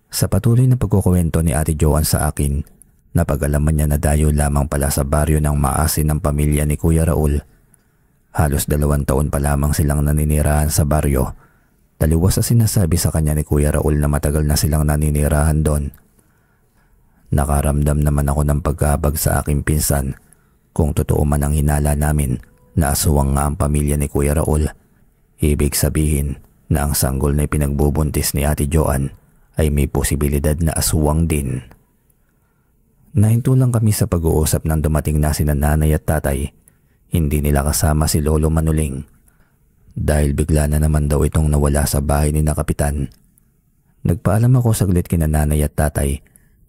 Sa patuloy na pagkukwento ni Ate Joanne sa akin, napag-alaman niya na dayo lamang pala sa baryo ng maasin ng pamilya ni Kuya Raul. Halos 2 taon pa lamang silang naninirahan sa baryo. Taliwas sa sinasabi sa kanya ni Kuya Raul na matagal na silang naninirahan doon. Nakaramdam naman ako ng pagkabag sa aking pinsan. Kung totoo man ang hinala namin na aswang nga ang pamilya ni Kuya Raul, ibig sabihin na ang sanggol na pinagbubuntis ni Ate Joanne ay may posibilidad na aswang din. Nahinto lang kami sa pag-uusap nang dumating na sina nanay at tatay. Hindi nila kasama si Lolo Manuling. Dahil bigla na naman daw itong nawala sa bahay ni Kapitan. Nagpaalam ako saglit kina nanay at tatay.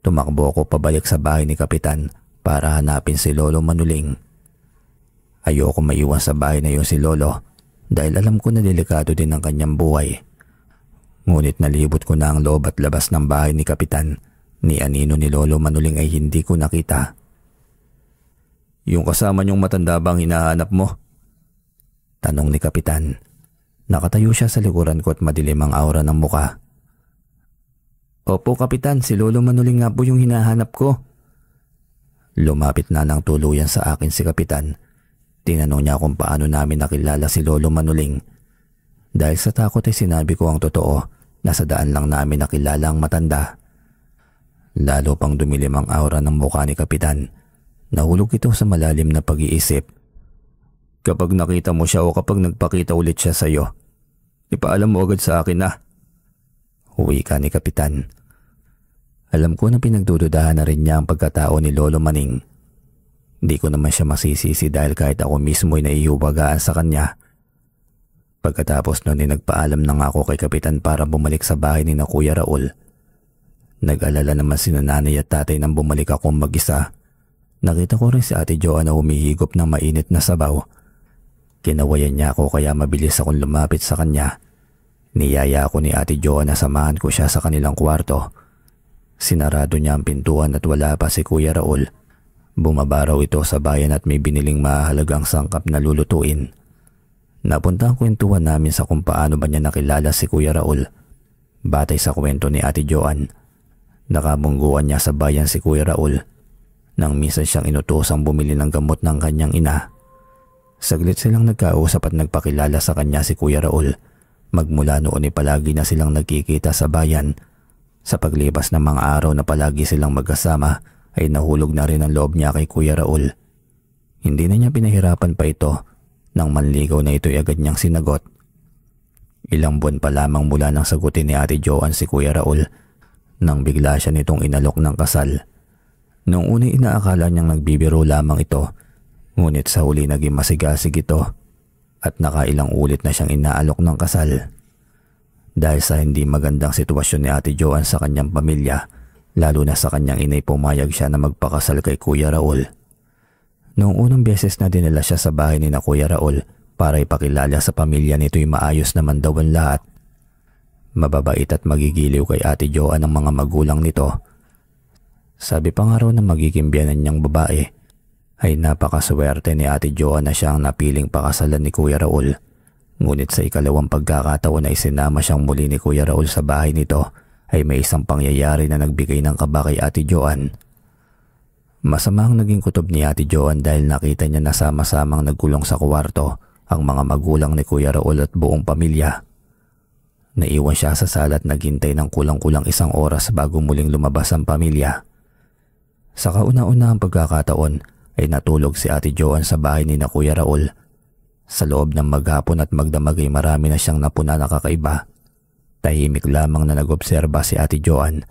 Tumakbo ako pabalik sa bahay ni Kapitan para hanapin si Lolo Manuling. Ayoko maiwan sa bahay na yun si Lolo dahil alam ko na delikado din ang kanyang buhay. Ngunit nalibot ko na ang loob at labas ng bahay ni Kapitan. Ni anino ni Lolo Manuling ay hindi ko nakita. Yung kasama niyong matanda bang hinahanap mo? Tanong ni Kapitan. Nakatayo siya sa likuran ko at madilim ang aura ng muka. Opo, Kapitan. Si Lolo Manuling nga po yung hinahanap ko. Lumapit na ng tuluyan sa akin si Kapitan. Tinanong niya kung paano namin nakilala si Lolo Manuling. Dahil sa takot ay sinabi ko ang totoo na sa daan lang namin nakilala ang matanda. Lalo pang dumilim ang aura ng mukha ni Kapitan. Nahulog ito sa malalim na pag-iisip. Kapag nakita mo siya o kapag nagpakita ulit siya sa iyo, ipaalam mo agad sa akin na. Huwi ka ni Kapitan. Alam ko na pinagdududahan na rin niya ang pagkatao ni Lolo Maning. Hindi ko naman siya masisisi dahil kahit ako mismo ay naiubagaan sa kanya. Pagkatapos noon ay nagpaalam na nga ako kay Kapitan para bumalik sa bahay ni na Kuya Raul. Nag-alala naman si nanay at tatay nang bumalik akong mag-isa. Nakita ko rin si Ate Joan na humihigop ng mainit na sabaw. Kinawayan niya ako kaya mabilis akong lumapit sa kanya. Niyaya ako ni Ate Joan na samahan ko siya sa kanilang kwarto. Sinarado niya ang pintuan at wala pa si Kuya Raul. Bumaba raw ito sa bayan at may biniling mahalagang sangkap na lulutuin. Napunta ang kwentuhan namin sa kung paano ba niya nakilala si Kuya Raul. Batay sa kwento ni Ate Joan, nakabungguan niya sa bayan si Kuya Raul nang minsan siyang inutosang bumili ng gamot ng kanyang ina. Saglit silang nagkausap at nagpakilala sa kanya si Kuya Raul. Magmula noon ay palagi na silang nagkikita sa bayan. Sa paglipas ng mga araw na palagi silang magkasama ay nahulog na rin ang loob niya kay Kuya Raul. Hindi na niya pinahirapan pa ito nang manligaw na ito'y agad niyang sinagot. Ilang buwan pa lamang mula nang sagutin ni Ate Joan si Kuya Raul nang bigla siya nitong inalok ng kasal. Noong una inaakala niyang nagbibiro lamang ito, ngunit sa huli naging masigasig ito at nakailang ulit na siyang inaalok ng kasal. Dahil sa hindi magandang sitwasyon ni Ate Joan sa kanyang pamilya, lalo na sa kanyang inay, pumayag siya na magpakasal kay Kuya Raul. Noong unang beses na dinala siya sa bahay ni na Kuya Raul para ipakilala sa pamilya nito'y maayos naman daw ang lahat. Mababait at magigiliw kay Ate Joan ang mga magulang nito. Sabi pa nga raw na magiging biyanan niyang babae ay napakaswerte ni Ate Joan na siya ang napiling pakasalan ni Kuya Raul. Ngunit sa ikalawang pagkakataon na isinama siyang muli ni Kuya Raul sa bahay nito ay may isang pangyayari na nagbigay ng kaba kay Ate Joan. Masama ang naging kutob ni Ate Joan dahil nakita niya na sama-samang nagkulong sa kwarto ang mga magulang ni Kuya Raul at buong pamilya. Naiwan siya sa sala at naghintay ng kulang-kulang 1 oras bago muling lumabas ang pamilya. Sa kauna-unahang pagkakataon ay natulog si Ate Joan sa bahay ni na Kuya Raul. Sa loob ng maghapon at magdamag ay marami na siyang napuna na kakaiba. Tahimik lamang na nag-obserba si Ate Joan.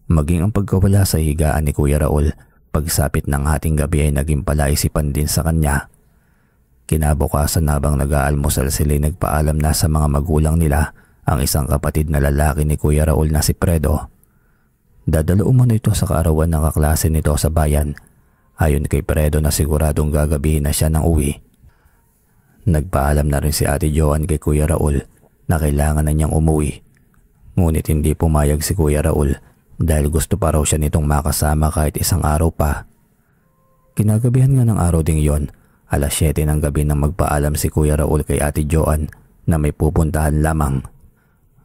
Maging ang pagkawala sa higaan ni Kuya Raul, pagsapit ng hating gabi ay naging palaisipan din sa kanya. Kinabukasan habang nag-aalmusal sila ay nagpaalam na sa mga magulang nila ang isang kapatid na lalaki ni Kuya Raul na si Fredo. Dadalo umano ito sa kaarawan ng kaklase nito sa bayan. Ayon kay Fredo na siguradong gagabihin na siya ng uwi. Nagpaalam na rin si Ate Joan kay Kuya Raul na kailangan na niyang umuwi. Ngunit hindi pumayag si Kuya Raul dahil gusto pa raw siya nitong makasama kahit 1 araw pa. Kinagabihan nga ng araw ding yon, 7:00 ng gabi nang magpaalam si Kuya Raul kay Ate Joan na may pupuntahan lamang.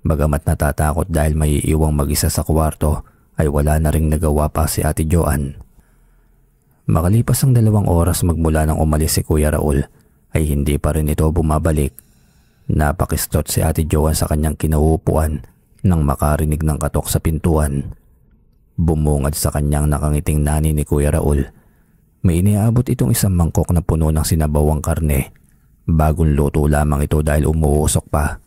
Bagamat natatakot dahil may iiwang mag-isa sa kwarto, ay wala na ring nagawa pa si Ate Joan. Makalipas ang 2 oras magmula nang umalis si Kuya Raul, ay hindi pa rin ito bumabalik. Napakistot si Ate Joan sa kanyang kinauupuan nang makarinig ng katok sa pintuan. Bumungad sa kanyang nakangiting nani ni Kuya Raul. May iniabot itong 1 mangkok na puno ng sinabawang karne. Bagong luto lamang ito dahil umuusok pa.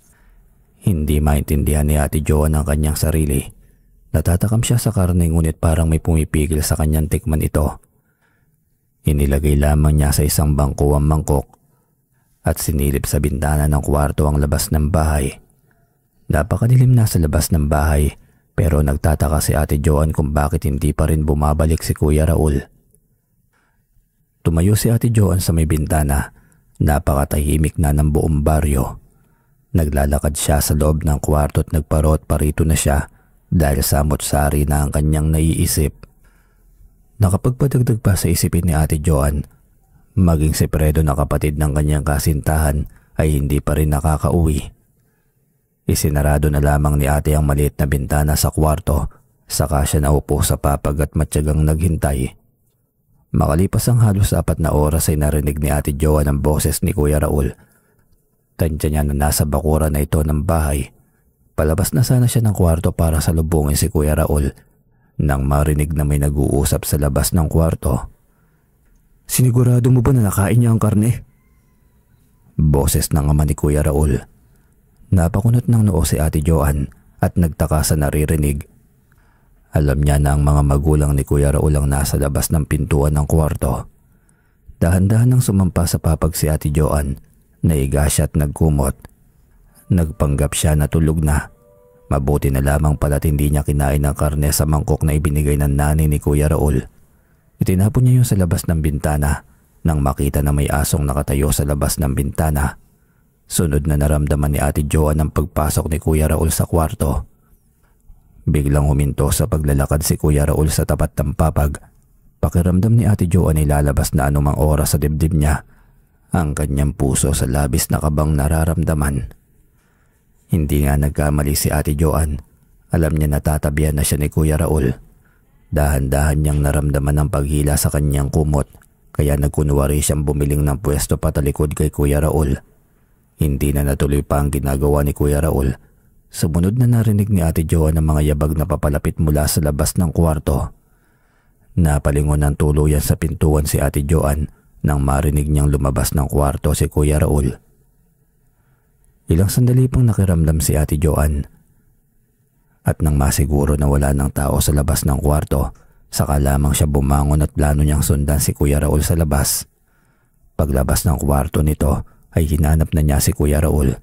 Hindi maintindihan ni Ate Joan ang kanyang sarili. Natatakam siya sa karne ngunit parang may pumipigil sa kanyang tikman ito. Inilagay lamang niya sa 1 bangko ang mangkok at sinilip sa bintana ng kwarto ang labas ng bahay. Napakadilim na sa labas ng bahay pero nagtataka si Ate Joan kung bakit hindi pa rin bumabalik si Kuya Raul. Tumayo si Ate Joan sa may bintana. Napakatahimik na ng buong baryo. Naglalakad siya sa loob ng kwarto at nagparot parito na siya dahil samot-sari na ang kanyang naiisip. Nakapagpadagdag pa sa isipin ni Ate Joan, maging si Fredo na kapatid ng kanyang kasintahan ay hindi pa rin nakakauwi. Isinarado na lamang ni ate ang maliit na bintana sa kwarto Saka siya naupo sa papag at matyagang naghintay. Makalipas ang halos 4 na oras ay narinig ni Ate Joan ang boses ni Kuya Raul. Tansya niya na nasa bakuran na ito ng bahay. Palabas na sana siya ng kwarto para salubungin si Kuya Raul nang marinig na may nag-uusap sa labas ng kwarto. Sinigurado mo ba na nakain niya ang karne? Boses ng ama ni Kuya Raul. Napakunot ng noo si Ate Joan at nagtaka sa naririnig. Alam niya na ang mga magulang ni Kuya Raul ang nasa labas ng pintuan ng kwarto. Dahan-dahan nang sumampa sa papag si Ate Joan, naiga siya at nagkumot. Nagpanggap siya na tulog na. Mabuti na lamang pala't hindi niya kinain ang karne sa mangkok na ibinigay ng nanay ni Kuya Raul. Itinapon niya yun sa labas ng bintana nang makita na may asong nakatayo sa labas ng bintana. Sunod na naramdaman ni Ate Joan ang pagpasok ni Kuya Raul sa kwarto. Biglang huminto sa paglalakad si Kuya Raul sa tapat ng papag. Pakiramdam ni Ate Joan ay lalabas na anumang oras sa dibdib niya. Ang kanyang puso sa labis na kabang nararamdaman. Hindi nga nagkamali si Ate Joan. Alam niya na tatabihan na siya ni Kuya Raul. Dahan-dahan niyang naramdaman ang paghila sa kanyang kumot, kaya nagkunwari siyang bumiling ng pwesto patalikod kay Kuya Raul. Hindi na natuloy pa ang ginagawa ni Kuya Raul. Sumunod na narinig ni Ate Joan ang mga yabag na papalapit mula sa labas ng kwarto. Napalingon ng tuluyan sa pintuan si Ate Joan nang marinig niyang lumabas ng kwarto si Kuya Raul. Ilang sandali pang nakiramdam si Ate Joan. At nang masiguro na wala ng tao sa labas ng kwarto, saka lamang siya bumangon at plano niyang sundan si Kuya Raul sa labas. Paglabas ng kwarto nito ay hinanap na niya si Kuya Raul.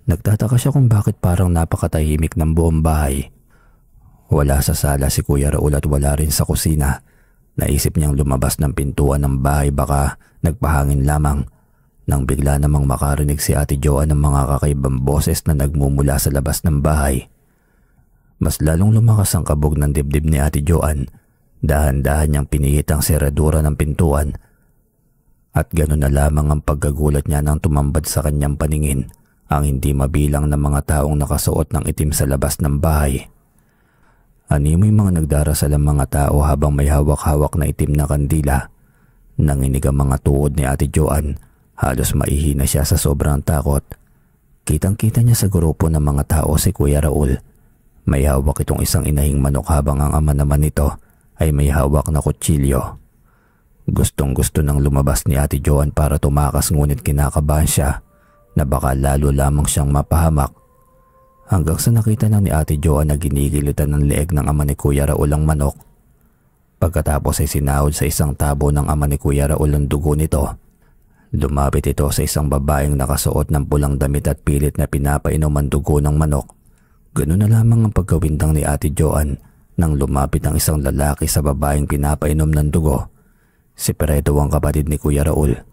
Nagtataka siya kung bakit parang napakatahimik ng buong bahay. Wala sa sala si Kuya Raul at wala rin sa kusina. Naisip niyang lumabas ng pintuan ng bahay, baka nagpahangin lamang, nang bigla namang makarinig si Ate Joan ng mga kakaibang boses na nagmumula sa labas ng bahay. Mas lalong lumakas ang kabog ng dibdib ni Ate Joan. Dahan-dahan niyang pinihit ang seradura ng pintuan. At gano'n na lamang ang pagkagulat niya nang tumambad sa kanyang paningin ang hindi mabilang na mga taong nakasuot ng itim sa labas ng bahay. Animoy mga nagdarasal ang mga tao habang may hawak-hawak na itim na kandila. Nanginig ang mga tuhod ni Ate Joan. Halos maihina siya sa sobrang takot. Kitang-kita niya sa grupo ng mga tao si Kuya Raul. May hawak itong isang inahing manok habang ang ama naman nito ay may hawak na kutsilyo. Gustong-gusto nang lumabas ni Ate Joan para tumakas, ngunit kinakabahan siya na baka lalo lamang siyang mapahamak. Hanggang sa nakita na ni Ate Joan na ginigilitan ng leeg ng ama ni Kuya Raul ang manok. Pagkatapos ay sinahod sa isang tabo ng ama ni Kuya Raul ang dugo nito. Lumapit ito sa isang babaeng nakasuot ng pulang damit at pilit na pinapainom ang dugo ng manok. Ganun na lamang ang pagkawindang ni Ate Joan nang lumapit ang isang lalaki sa babaeng pinapainom ng dugo. Si Peredo ang kapatid ni Kuya Raul.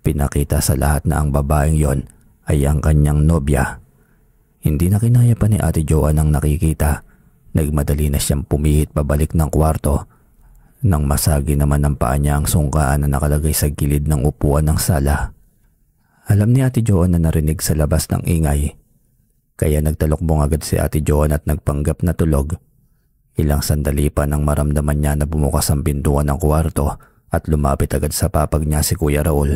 Pinakita sa lahat na ang babaeng yon ay ang kanyang nobya. Hindi na kinaya pa ni Ate Joan ang nakikita. Nagmadali na siyang pumihit pabalik ng kwarto. Nang masagi naman ng paa niya ang sungkaan na nakalagay sa gilid ng upuan ng sala. Alam ni Ate Joan na narinig sa labas ng ingay. Kaya nagtalokbong agad si Ate Joan at nagpanggap na tulog. Ilang sandali pa nang maramdaman niya na bumukas ang pintuan ng kwarto at lumapit agad sa papag niya si Kuya Raul.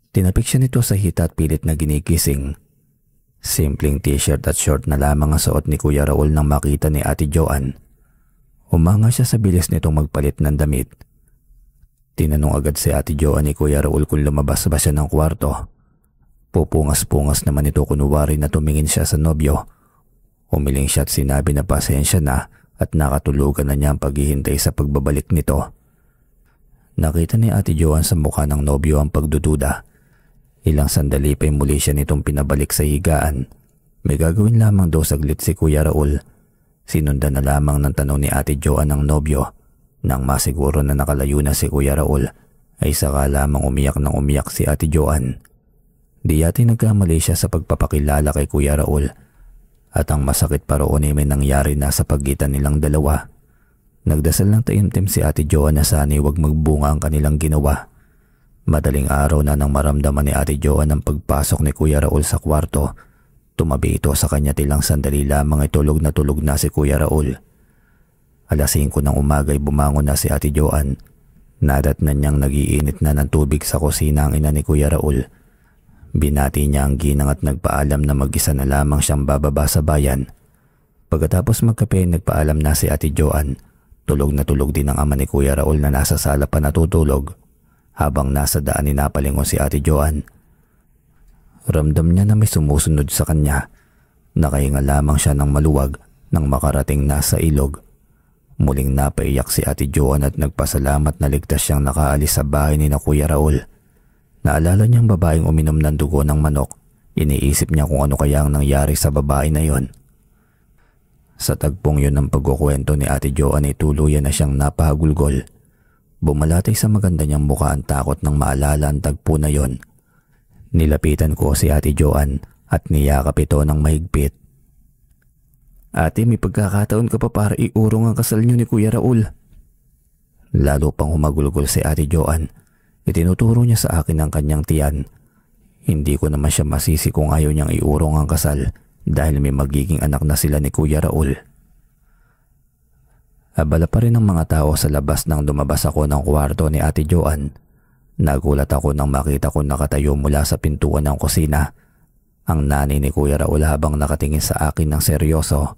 Tinapik siya nito sa hita at pilit na ginigising. Simpleng t-shirt at short na lamang ang suot ni Kuya Raul nang makita ni Ate Joan. Umanga siya sa bilis nitong magpalit ng damit. Tinanong agad si Ate Joan ni Kuya Raul kung lumabas ba siya ng kwarto. Pupungas-pungas naman ito kunwari na tumingin siya sa nobyo. Umiling siya at sinabi na pasensya na at nakatulugan na niya ang paghihintay sa pagbabalik nito. Nakita ni Ate Joan sa mukha ng nobyo ang pagdududa. Ilang sandali pa muli siya nitong pinabalik sa higaan. May gagawin lamang daw saglit si Kuya Raul. Sinundan na lamang ng tanong ni Ate Joan ang nobyo. Nang masiguro na nakalayo na si Kuya Raul, ay saka lamang umiyak ng umiyak si Ate Joan. Di yati nagkamali siya sa pagpapakilala kay Kuya Raul. At ang masakit pa roon ay may nangyari na sa pagitan nilang dalawa. Nagdasal ng taimtim si Ate Joan na sana'y wag magbunga ang kanilang ginawa. Madaling araw na nang maramdaman ni Ate Joan ang pagpasok ni Kuya Raul sa kwarto. Tumabi ito sa kanya tilang sandali lamang ay tulog na si Kuya Raul. Alas 5 ng umaga ay bumangon na si Ate Joan. Nadatnan niyang nagiinit na ng tubig sa kusina ang ina ni Kuya Raul. Binati niya ang ginang at nagpaalam na mag-isa na lamang siyang bababa sa bayan. Pagkatapos magkape, nagpaalam na si Ate Joan. Tulog na tulog din ang ama ni Kuya Raul na nasa sala pa natutulog. Habang nasa daan ni napalingon si Ate Joan. Ramdam niya na may sumusunod sa kanya. Nakahinga lamang siya ng maluwag nang makarating na sa ilog. Muling napaiyak si Ate Joan at nagpasalamat na ligtas siyang nakaalis sa bahay ni na Kuya Raul. Naalala niyang babaeng uminom ng dugo ng manok. Iniisip niya kung ano kaya ang nangyari sa babae na yon. Sa tagpong yun ng pagkukwento ni Ate Joan ay tuluyan na siyang napahagulgol. Bumalatay sa maganda niyang mukha ang takot nang maalala ang tagpo na yon. Nilapitan ko si Ate Joan at niyakap ito ng mahigpit. Ate, may pagkakataon ka pa para iurong ang kasal niyo ni Kuya Raul. Lalo pang humagulgol si Ate Joan. Itinuturo niya sa akin ang kanyang tiyan. Hindi ko naman siya masisi kung ayaw niyang iurong ang kasal dahil may magiging anak na sila ni Kuya Raul. Abala pa rin ang mga tao sa labas nang lumabas ako ng kwarto ni Ate Joan. Nagulat ako nang makita ko nakatayo mula sa pintuan ng kusina ang nanay ni Kuya Raul habang nakatingin sa akin ng seryoso.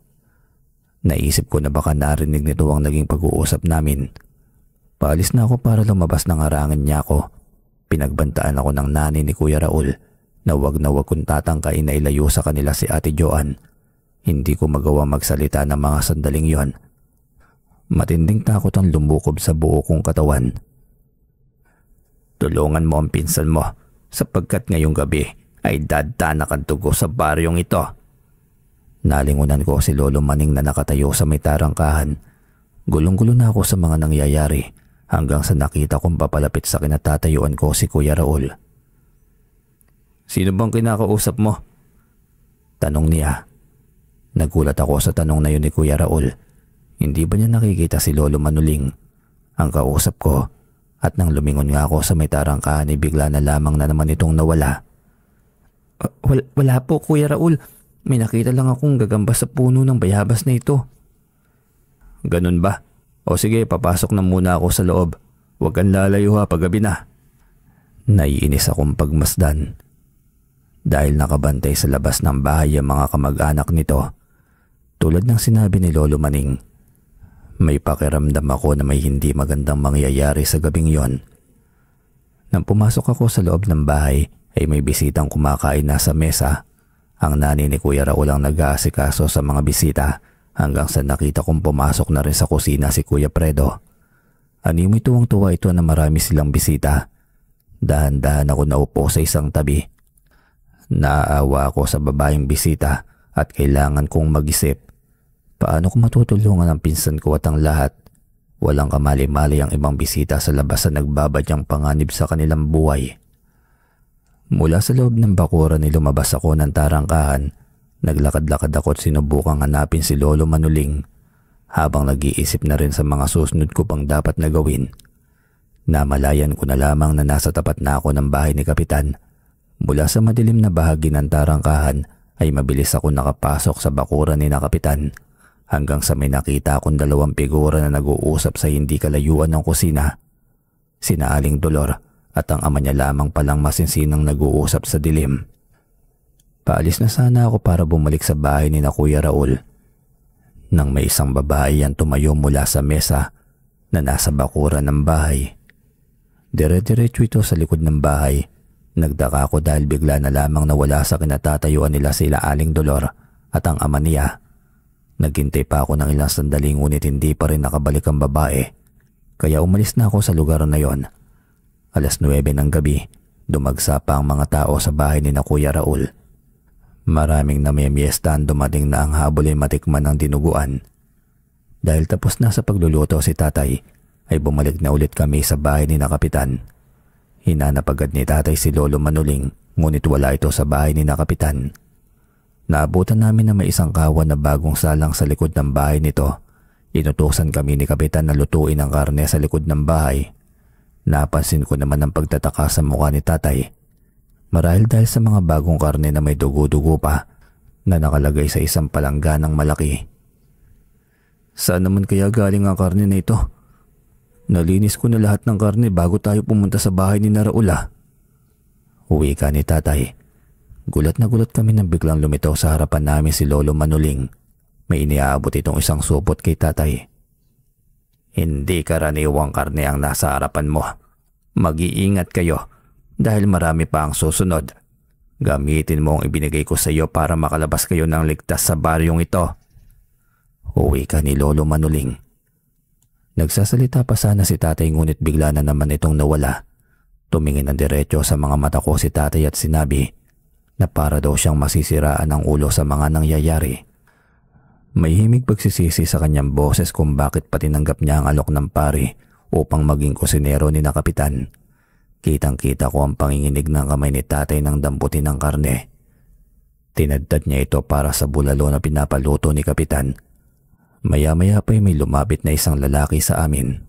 Naisip ko na baka narinig nito ang naging pag-uusap namin. Paalis na ako para lumabas ng harangan niya ako. Pinagbantaan ako ng nanay ni Kuya Raul na wag kong tatangkain na ilayo sa kanila si Ate Joan. Hindi ko magawa magsalita ng mga sandaling yon. Matinding takot ang lumukob sa buo kong katawan. Tulungan mo ang pinsan mo sapagkat ngayong gabi ay dadanak ang dugo sa baryong ito. Nalingunan ko si Lolo Maning na nakatayo sa may tarangkahan. Gulong-gulo na ako sa mga nangyayari hanggang sa nakita kong papalapit sa kinatatayuan ko si Kuya Raul. Sino bang kinakausap mo? Tanong niya. Nagulat ako sa tanong na yun ni Kuya Raul. Hindi ba niya nakikita si Lolo Manuling, ang kausap ko? At nang lumingon nga ako sa may tarangkahan ay bigla na lamang na naman itong nawala. Wala po, Kuya Raul. May nakita lang akong gagamba sa puno ng bayabas na ito. Ganun ba? O sige, papasok na muna ako sa loob. Huwag kang lalayo ha, paggabi na. Naiinis akong pagmasdan. Dahil nakabantay sa labas ng bahay ang mga kamag-anak nito. Tulad ng sinabi ni Lolo Maning, may pakiramdam ako na may hindi magandang mangyayari sa gabing yon. Nang pumasok ako sa loob ng bahay ay may bisitang kumakain na sa mesa. Ang nanay ni Kuya Raul ang nag-aasikaso sa mga bisita hanggang sa nakita kong pumasok na rin sa kusina si Kuya Fredo. Animoy tuwang-tuwa ito na marami silang bisita. Dahan-dahan ako naupo sa isang tabi. Naaawa ako sa babaeng bisita at kailangan kong mag-isip. Paano ko matutulungan ang pinsan ko at ang lahat? Walang kamali-mali ang ibang bisita sa labas na nagbabadyang panganib sa kanilang buhay. Mula sa loob ng bakuran ay lumabas ako ng tarangkahan. Naglakad-lakad ako at sinubukang hanapin si Lolo Manuling habang nag-iisip na rin sa mga susunod ko pang dapat na gawin. Namalayan ko na lamang na nasa tapat na ako ng bahay ni Kapitan. Mula sa madilim na bahagi ng tarangkahan ay mabilis ako nakapasok sa bakuran ni na Kapitan. Hanggang sa may nakita akong dalawang figura na nag-uusap sa hindi kalayuan ng kusina. Sina Aling Dolor at ang ama niya lamang palang masinsinang nag-uusap sa dilim. Paalis na sana ako para bumalik sa bahay ni na Kuya Raul. Nang may isang babae ang tumayo mula sa mesa na nasa bakuran ng bahay. Dire-diretso ito sa likod ng bahay. Nagdaka ako dahil bigla na lamang nawala sa kinatatayuan nila sila Aling Dolor at ang ama niya. Naghintay pa ako ng ilang sandali ngunit hindi pa rin nakabalik ang babae. Kaya umalis na ako sa lugar na yon. Alas 9 ng gabi, dumagsa pa ang mga tao sa bahay ni na Kuya Raul. Maraming namimiestahan dumating na ang habol ay matikman ng dinuguan. Dahil tapos na sa pagluluto si tatay, ay bumalik na ulit kami sa bahay ni na Kapitan. Hinanap agad ni tatay si Lolo Manuling ngunit wala ito sa bahay ni na Kapitan. Naabutan namin na may isang kawan na bagong salang sa likod ng bahay nito. Inutusan kami ni Kapitan na lutuin ang karne sa likod ng bahay. Napansin ko naman ang pagtataka sa mukha ni tatay. Marahil dahil sa mga bagong karne na may dugo-dugo pa, na nakalagay sa isang palangganang malaki. Saan naman kaya galing ang karne na ito? Nalinis ko na lahat ng karne bago tayo pumunta sa bahay ni Raul. Wika ni tatay. Gulat na gulat kami nang biglang lumitaw sa harapan namin si Lolo Manuling. May iniaabot itong isang supot kay tatay. Hindi karaniwang karne ang nasa harapan mo. Mag-iingat kayo dahil marami pa ang susunod. Gamitin mo ang ibinigay ko sa iyo para makalabas kayo ng ligtas sa baryong ito. Wika ni Lolo Manuling. Nagsasalita pa sana si tatay ngunit bigla na naman itong nawala. Tumingin ng diretso sa mga mata ko si tatay at sinabi na para daw siyang masisiraan ng ulo sa mga nangyayari. May himig pagsisisi sa kanyang boses kung bakit pati tinanggap niya ang alok ng pari upang maging kusinero ni na kapitan. Kitang-kita ko ang panginginig ng kamay ni tatay ng damputin ng karne. Tinadtad niya ito para sa bulalo na pinapaluto ni kapitan. Maya-maya pa'y may lumapit na isang lalaki sa amin.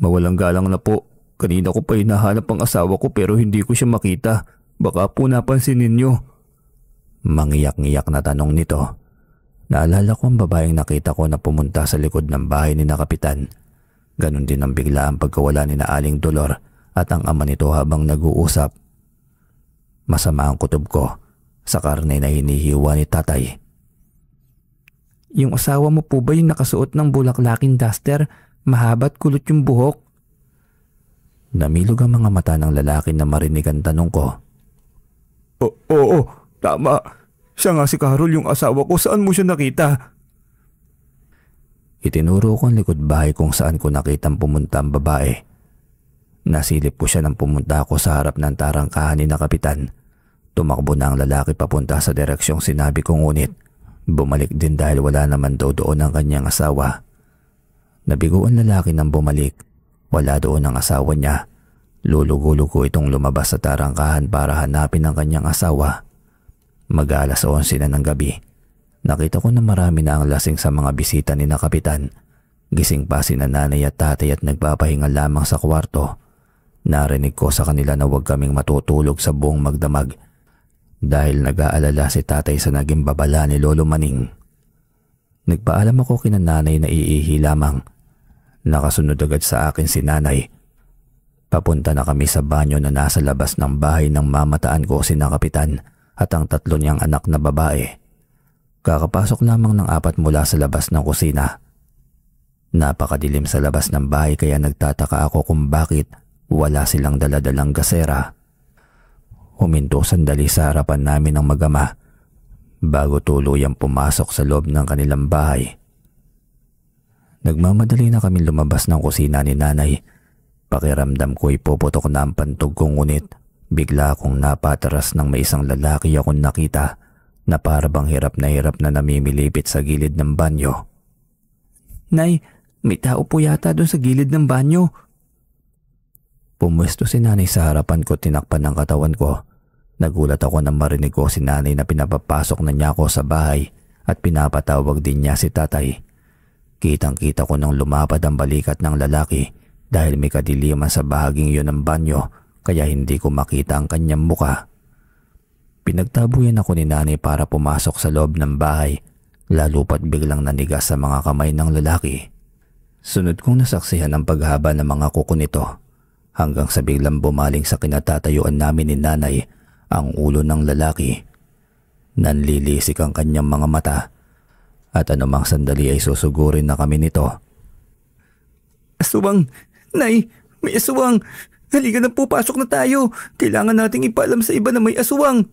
Mawalang galang na po. Kanina ko pa hinahanap ang asawa ko pero hindi ko siya makita. Baka po napansin ninyo. Mangiyak-ngiyak na tanong nito. Naalala ko ang babaeng nakita ko na pumunta sa likod ng bahay ni na kapitan. Ganon din ang bigla ang pagkawala ni na Aling Dolor at ang ama nito habang nag-uusap. Masama ang kutob ko sa karne na hinihiwa ni tatay. Yung asawa mo po ba yung nakasuot ng bulaklaking duster? Mahaba't kulot yung buhok? Namilog ang mga mata ng lalaki na marinig ang tanong ko. Oo, tama. Siya nga si Carol yung asawa ko. Saan mo siya nakita? Itinuro ko ang likod bahay kung saan ko nakitang pumunta ang babae. Nasilip ko siya nang pumunta ako sa harap ng tarangkahan ni na kapitan. Tumakbo na ang lalaki papunta sa direksyong sinabi ko ngunit bumalik din dahil wala naman daw doon ang kanyang asawa. Nabigo ang lalaki nang bumalik. Wala doon ang asawa niya. Lulugo-lugo itong lumabas sa tarangkahan para hanapin ang kanyang asawa. Mag-alas 11 na ng gabi. Nakita ko na marami na ang lasing sa mga bisita ni na kapitan. Gising pa si nanay at tatay at nagpapahinga lamang sa kwarto. Narinig ko sa kanila na huwag kaming matutulog sa buong magdamag dahil nag-aalala si tatay sa naging babala ni Lolo Maning. Nagpaalam ako kina nanay na iihi lamang. Nakasunod agad sa akin si nanay. Papunta na kami sa banyo na nasa labas ng bahay ng mamataan ko si na kapitan at ang 3 niyang anak na babae. Kakapasok lamang ng 4 mula sa labas ng kusina. Napakadilim sa labas ng bahay kaya nagtataka ako kung bakit wala silang daladalang gasera. Huminto sandali sa harapan namin ng mag-ama bago tuluyang pumasok sa loob ng kanilang bahay. Nagmamadali na kami lumabas ng kusina ni nanay. Pakiramdam ko'y puputok na ang pantog ko ngunit bigla akong napataras ng may isang lalaki akong nakita na parabang hirap na namimilipit sa gilid ng banyo. Nay, may tao po yata doon sa gilid ng banyo. Pumwesto si nanay sa harapan ko, tinakpan ng katawan ko. Nagulat ako nang marinig ko si nanay na pinapapasok na niya ako sa bahay at pinapatawag din niya si tatay. Kitang-kita ko nang lumapad ang balikat ng lalaki dahil may kadiliman sa bahaging yun ng banyo kaya hindi ko makita ang kanyang muka. Pinagtabuyan ako ni nanay para pumasok sa loob ng bahay lalo pat biglang nanigas sa mga kamay ng lalaki. Sunod kong nasaksihan ang paghaba ng mga kuko nito hanggang sa biglang bumaling sa kinatatayuan namin ni nanay ang ulo ng lalaki. Nanlilisik ang kanyang mga mata at anumang sandali ay susugurin na kami nito. Aswang! Nay! May aswang! Halika na po, pasok na tayo! Kailangan nating ipaalam sa iba na may aswang!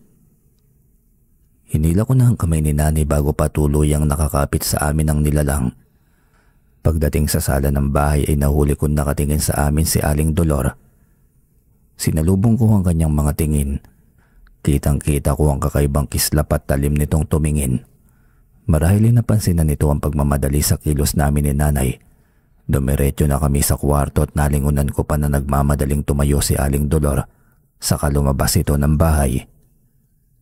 Hinila ko na ang kamay ni nanay bago pa tuluyang nakakapit sa amin ang nilalang. Pagdating sa sala ng bahay ay nahuli kong nakatingin sa amin si Aling Dolor. Sinalubong ko ang kanyang mga tingin. Kitang-kita ko ang kakaibang kislap at talim nitong tumingin. Marahil napansin na nito ang pagmamadali sa kilos namin ni nanay. Dumiretso na kami sa kwarto at nalingunan ko pa na nagmamadaling tumayo si Aling Dolor. Saka lumabas ito ng bahay.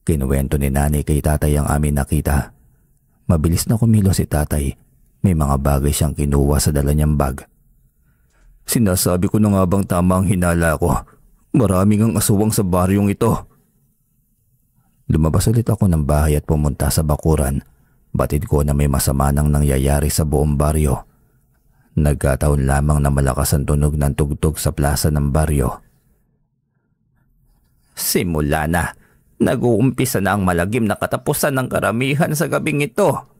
Kinuwento ni nanay kay tatay ang amin nakita. Mabilis na kumilos si tatay. May mga bagay siyang kinuha sa dala niyang bag. Sinasabi ko na nga bang tama ang hinala ko. Maraming ang aswang sa baryong ito. Lumabas ulit ako ng bahay at pumunta sa bakuran. Batid ko na may masama nang nangyayari sa buong baryo. Nagkataon lamang na malakas ang tunog ng tugtog sa plaza ng baryo. Simula na. Nag-uumpisa na ang malagim na katapusan ng karamihan sa gabing ito.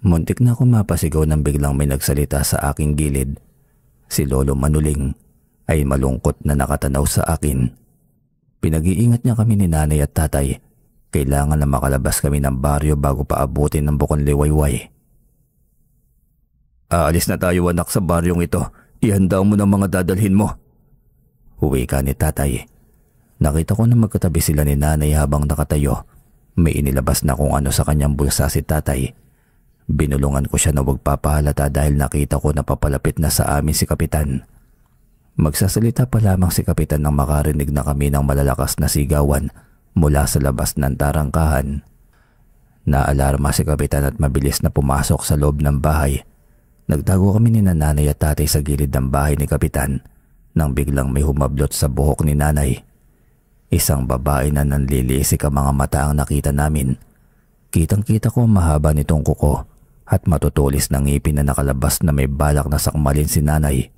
Muntik na ako mapasigaw nang biglang may nagsalita sa aking gilid. Si Lolo Manuling ay malungkot na nakatanaw sa akin. Pinag-iingat niya kami ni nanay at tatay. Kailangan na makalabas kami ng baryo bago pa abutin ng bukong liwayway. Aalis na tayo anak sa baryong ito. Ihanda mo ng mga dadalhin mo. Huwi ka ni tatay. Nakita ko na magkatabi sila ni nanay habang nakatayo. May inilabas na kung ano sa kanyang bulsa si tatay. Binulungan ko siya na huwag papahalata dahil nakita ko na papalapit na sa amin si Kapitan. Magsasalita pa lamang si Kapitan nang makarinig na kami ng malalakas na sigawan mula sa labas ng tarangkahan. Naalarma si Kapitan at mabilis na pumasok sa loob ng bahay. Nagtago kami ni nanay at tatay sa gilid ng bahay ni Kapitan nang biglang may humablot sa buhok ni nanay. Isang babae na nanlilisik ang mga mata ang nakita namin. Kitang-kita ko mahaba nitong kuko at matutulis ng ngipin na nakalabas na may balak na sakmalin si nanay.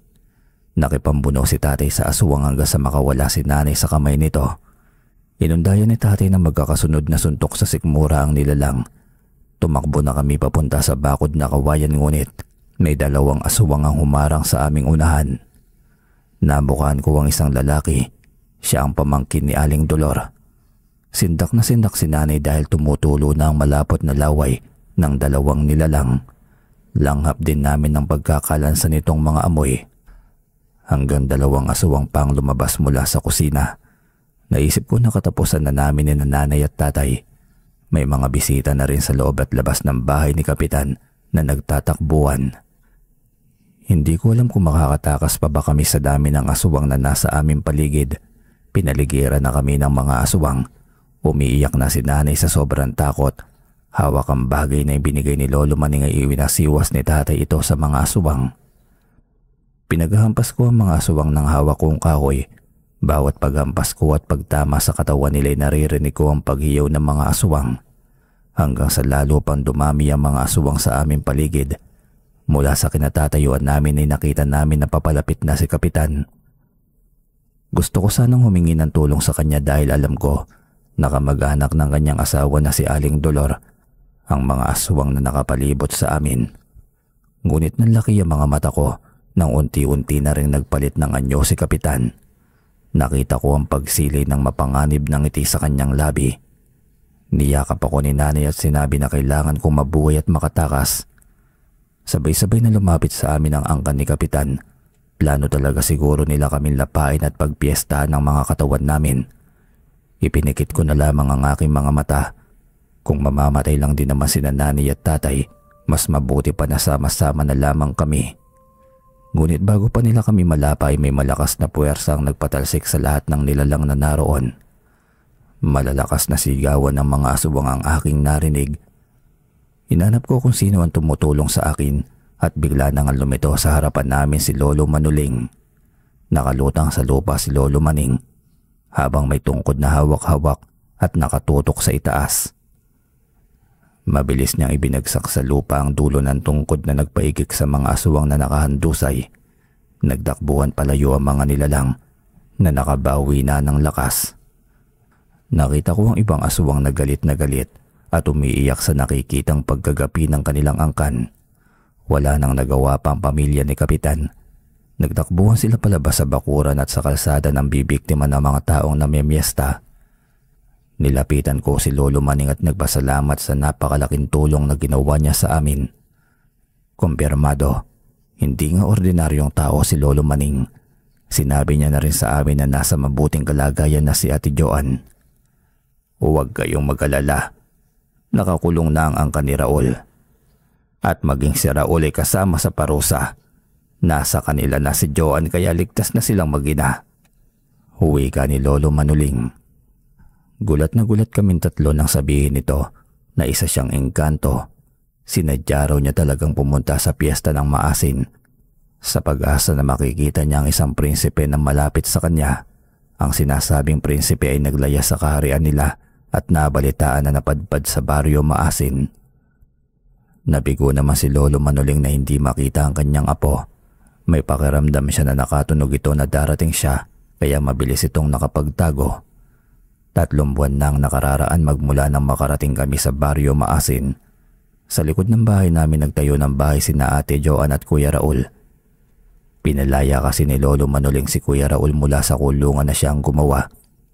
Nakipambuno si tatay sa aswang hanggang sa makawala si nanay sa kamay nito. Inundayan ni tatay na magkakasunod na suntok sa sikmura ang nilalang. Tumakbo na kami papunta sa bakod na kawayan ngunit may dalawang aswang ang humarang sa aming unahan. Nabukaan ko ang isang lalaki. Siya ang pamangkin ni Aling Dolor. Sindak na sindak si nanay dahil tumutulo na ang malapot na laway ng dalawang nilalang. Langhap din namin ng pagkakalansa nitong mga amoy. Hanggang dalawang aswang pang lumabas mula sa kusina. Naisip ko na katapusan na namin ni nanay at tatay. May mga bisita na rin sa loob at labas ng bahay ni Kapitan na nagtatakbuhan. Hindi ko alam kung makakatakas pa ba kami sa dami ng aswang na nasa aming paligid. Pinaligiran na kami ng mga aswang. Umiiyak na si nanay sa sobrang takot. Hawak ang bagay na ibinigay ni Lolo Maning ay iwinasiwas ni tatay ito sa mga aswang. Pinaghampas ko ang mga aswang ng hawak kong kahoy. Bawat paghampas ko at pagtama sa katawan nila ay naririnig ko ang paghiyaw ng mga aswang. Hanggang sa lalo pang dumami ang mga aswang sa aming paligid. Mula sa kinatatayuan namin ay nakita namin na papalapit na si Kapitan. Gusto ko sanang humingi ng tulong sa kanya dahil alam ko na kamag-anak ng kanyang asawa na si Aling Dolor ang mga aswang na nakapalibot sa amin. Ngunit nanlaki ang mga mata ko nang unti-unti na rin nagpalit ng anyo si Kapitan. Nakita ko ang pagsilay ng mapanganib ng ngiti sa kanyang labi. Niyakap ako ni nanay at sinabi na kailangan kong mabuhay at makatakas. Sabay-sabay na lumapit sa amin ang angkan ni Kapitan. Plano talaga siguro nila kaming lapain at pagpiestahan ng mga katawan namin. Ipinikit ko na lamang ang aking mga mata. Kung mamamatay lang din naman sina nanay at tatay, mas mabuti pa na sama-sama na lamang kami. Ngunit bago pa nila kami malapay, may malakas na puwersa ang nagpatalsik sa lahat ng nilalang na naroon. Malalakas na sigawan ng mga aswang ang aking narinig. Hinanap ko kung sino ang tumutulong sa akin at bigla nang lumito sa harapan namin si Lolo Manuling. Nakalutang sa lupa si Lolo Maning habang may tungkod na hawak-hawak at nakatutok sa itaas. Mabilis niyang ibinagsak sa lupa ang dulo ng tungkod na nagpaigik sa mga aswang na nakahandusay. Nagdakbuhan palayo ang mga nilalang na nakabawi na ng lakas. Nakita ko ang ibang aswang na galit at umiiyak sa nakikitang pagkagapi ng kanilang angkan. Wala nang nagawa pa ang pamilya ni Kapitan. Nagtakbuhan sila palabas sa bakuran at sa kalsada ng bibiktima ng mga taong namimiesta. Nilapitan ko si Lolo Maning at nagpasalamat sa napakalaking tulong na ginawa niya sa amin. Kumpirmado, hindi nga ordinaryong tao si Lolo Maning. Sinabi niya na rin sa amin na nasa mabuting kalagayan na si Ate Joan. Huwag kayong mag-alala. Nakakulong na ang angkan ni Raul. At maging si Raul ay kasama sa parusa. Nasa kanila na si Joan kaya ligtas na silang mag-ina. Huwi ka ni Lolo Manuling. Gulat na gulat kaming tatlo nang sabihin nito na isa siyang engkanto. Sinadya raw niya talagang pumunta sa piyesta ng maasin. Sa pag-asa na makikita niya ang isang prinsipe na malapit sa kanya. Ang sinasabing prinsipe ay naglaya sa kaharian nila at nabalitaan na napadpad sa Baryo Maasin. Nabigo naman si Lolo Manoling na hindi makita ang kanyang apo. May pakiramdam siya na nakatunog ito na darating siya, kaya mabilis itong nakapagtago. 3 buwan nang nakararaan magmula nang makarating kami sa Baryo Maasin. Sa likod ng bahay namin nagtayo ng bahay sina Ate Joan at Kuya Raul. Pinalaya kasi ni Lolo Manoling si Kuya Raul mula sa kulungan na siyang gumawa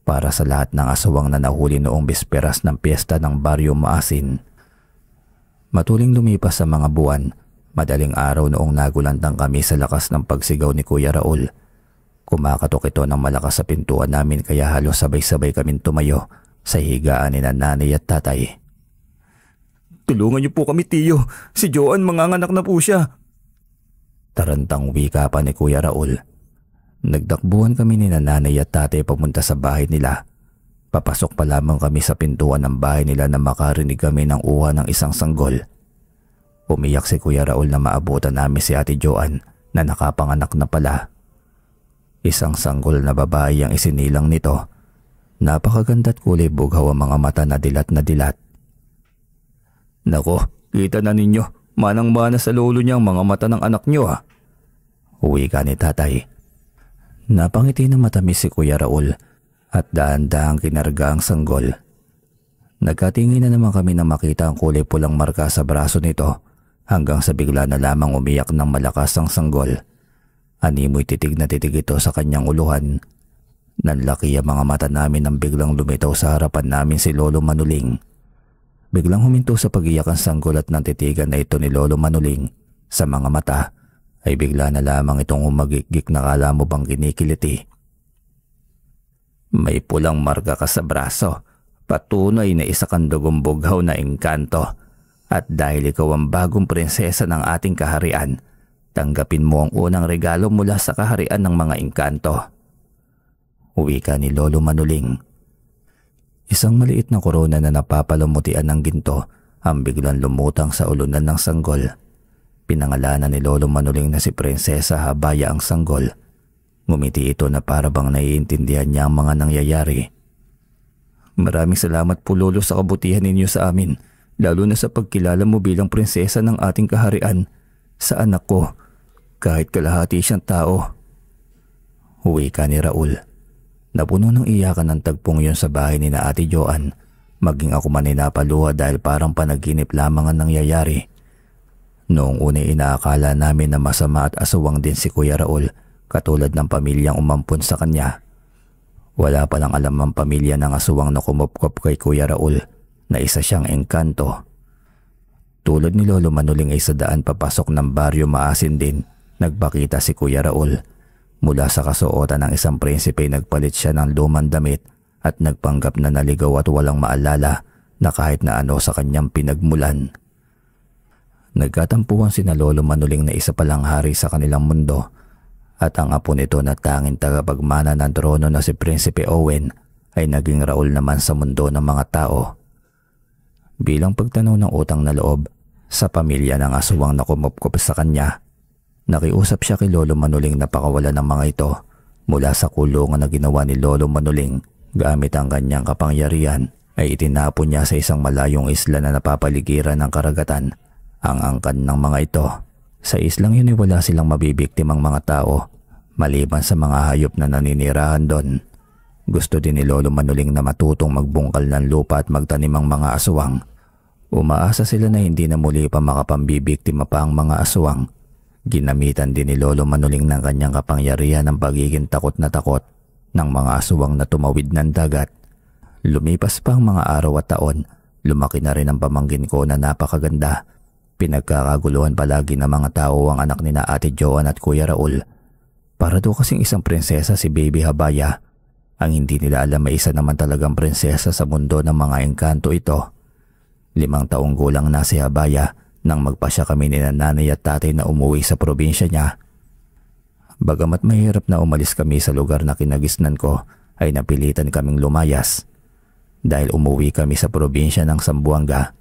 para sa lahat ng aswang na nahuli noong bisperas ng piyesta ng Baryo Maasin. Matuling lumipas sa mga buwan, madaling araw noong nagulantang kami sa lakas ng pagsigaw ni Kuya Raul. Kumakatok ito ng malakas sa pintuan namin kaya halos sabay-sabay kaming tumayo sa higaan ni nanay at tatay. Tulungan niyo po kami, tiyo. Si Joan manganganak na po siya. Tarantang wika pa ni Kuya Raul. Nagtakbuhan kami ni nanay at tatay papunta sa bahay nila. Papasok pa lamang kami sa pintuan ng bahay nila na makarinig kami ng uha ng isang sanggol. Umiyak si Kuya Raul na maabutan namin si Ate Joan na nakapanganak na pala. Isang sanggol na babae ang isinilang nito. Napakaganda't kulay bughaw ang mga mata na dilat na dilat. Nako, kita na ninyo. Manang-mana sa lolo niya ang mga mata ng anak niyo ha. Uwi ka ni tatay. Napangiti na matamis si Kuya Raul at daan-daang kinarga ang sanggol. Nagkatingin na naman kami na makita ang kulay pulang marka sa braso nito hanggang sa bigla na lamang umiyak ng malakas ang sanggol. Animoy titig na titig ito sa kanyang uluhan. Nanlaki ang mga mata namin nang biglang lumitaw sa harapan namin si Lolo Manoling. Biglang huminto sa pag-iyak ang sanggol at nang titigan na ito ni Lolo Manoling sa mga mata ay bigla na lamang itong humagikik na kala mo bang kinikiliti. May pulang marka ka sa braso. Patunay na isa kang dugong bughaw na engkanto. At dahil ikaw ang bagong prinsesa ng ating kaharian, tanggapin mo ang unang regalo mula sa kaharian ng mga engkanto. Uwi ka ni Lolo Manoling. Isang maliit na korona na napapalamutian ng ginto ang biglang lumutang sa ulunan ng sanggol. Pinangalanan ni Lolo Manoling na si Prinsesa Habaya ang sanggol. Ngumiti ito na para bang naiintindihan niya ang mga nangyayari. Maraming salamat po Lolo sa kabutihan ninyo sa amin, lalo na sa pagkilala mo bilang prinsesa ng ating kaharian sa anak ko, kahit kalahati siyang tao. Uwi ka ni Raul. Napuno ng iyakan ng tagpong yun sa bahay ni na Ate Joan. Maging ako man ay napaluha dahil parang panaginip lamang ang nangyayari. Noong una inaakala namin na masama at aswang din si Kuya Raul katulad ng pamilyang umampon sa kanya. Wala palang alam ang pamilya ng aswang na kumupkop kay Kuya Raul na isa siyang engkanto. Tulad ni Lolo Manoling ay sa daan papasok ng Baryo Maasin din, nagpakita si Kuya Raul. Mula sa kasuotan ng isang prinsipe nagpalit siya ng lumang damit at nagpanggap na naligaw at walang maalala na kahit na ano sa kanyang pinagmulan. Nagkatampuhan sina Lolo Manoling na isa palang hari sa kanilang mundo at ang apo nito na tanging tagapagmana ng trono na si Prinsipe Owen ay naging Raul naman sa mundo ng mga tao. Bilang pagtanaw ng utang na loob sa pamilya ng aswang na kumupkop sa kanya, nakiusap siya kay Lolo Manoling na pakawalan ng mga ito mula sa kulungan na ginawa ni Lolo Manoling. Gamit ang kanyang kapangyarihan ay itinapon niya sa isang malayong isla na napapaligiran ng karagatan ang angkan ng mga ito. Sa islang yun ay wala silang mabibiktimang mga tao maliban sa mga hayop na naninirahan doon. Gusto din ni Lolo Manoling na matutong magbungkal ng lupa at magtanim ang mga aswang. Umaasa sila na hindi na muli pa makapambibiktima pa ang mga aswang. Ginamitan din ni Lolo Manoling ng kanyang kapangyarihan ng pagiging takot na takot ng mga aswang na tumawid ng dagat. Lumipas pa ang mga araw at taon, lumaki na rin ang pamangkin ko na napakaganda. Pinagkakaguluhan palagi ng mga tao ang anak ni na Ate Joan at Kuya Raul. Para daw kasing isang prinsesa si Baby Habaya. Ang hindi nila alam ay isa naman talagang prinsesa sa mundo ng mga engkanto ito. 5 taong gulang na si Habaya nang magpasya kami ni nanay at tatay na umuwi sa probinsya niya. Bagamat mahirap na umalis kami sa lugar na kinagisnan ko, ay napilitan kaming lumayas. Dahil umuwi kami sa probinsya ng Zamboanga,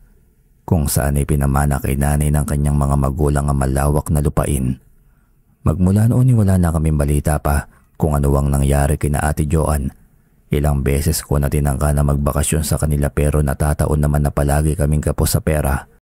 kung saan ay pinamana kay nanay ng kanyang mga magulang ang malawak na lupain. Magmula noon ay wala na kaming balita pa kung ano ang nangyari kina Ate Joan. Ilang beses ko na tinangka na magbakasyon sa kanila pero natataon naman na palagi kaming kapos sa pera.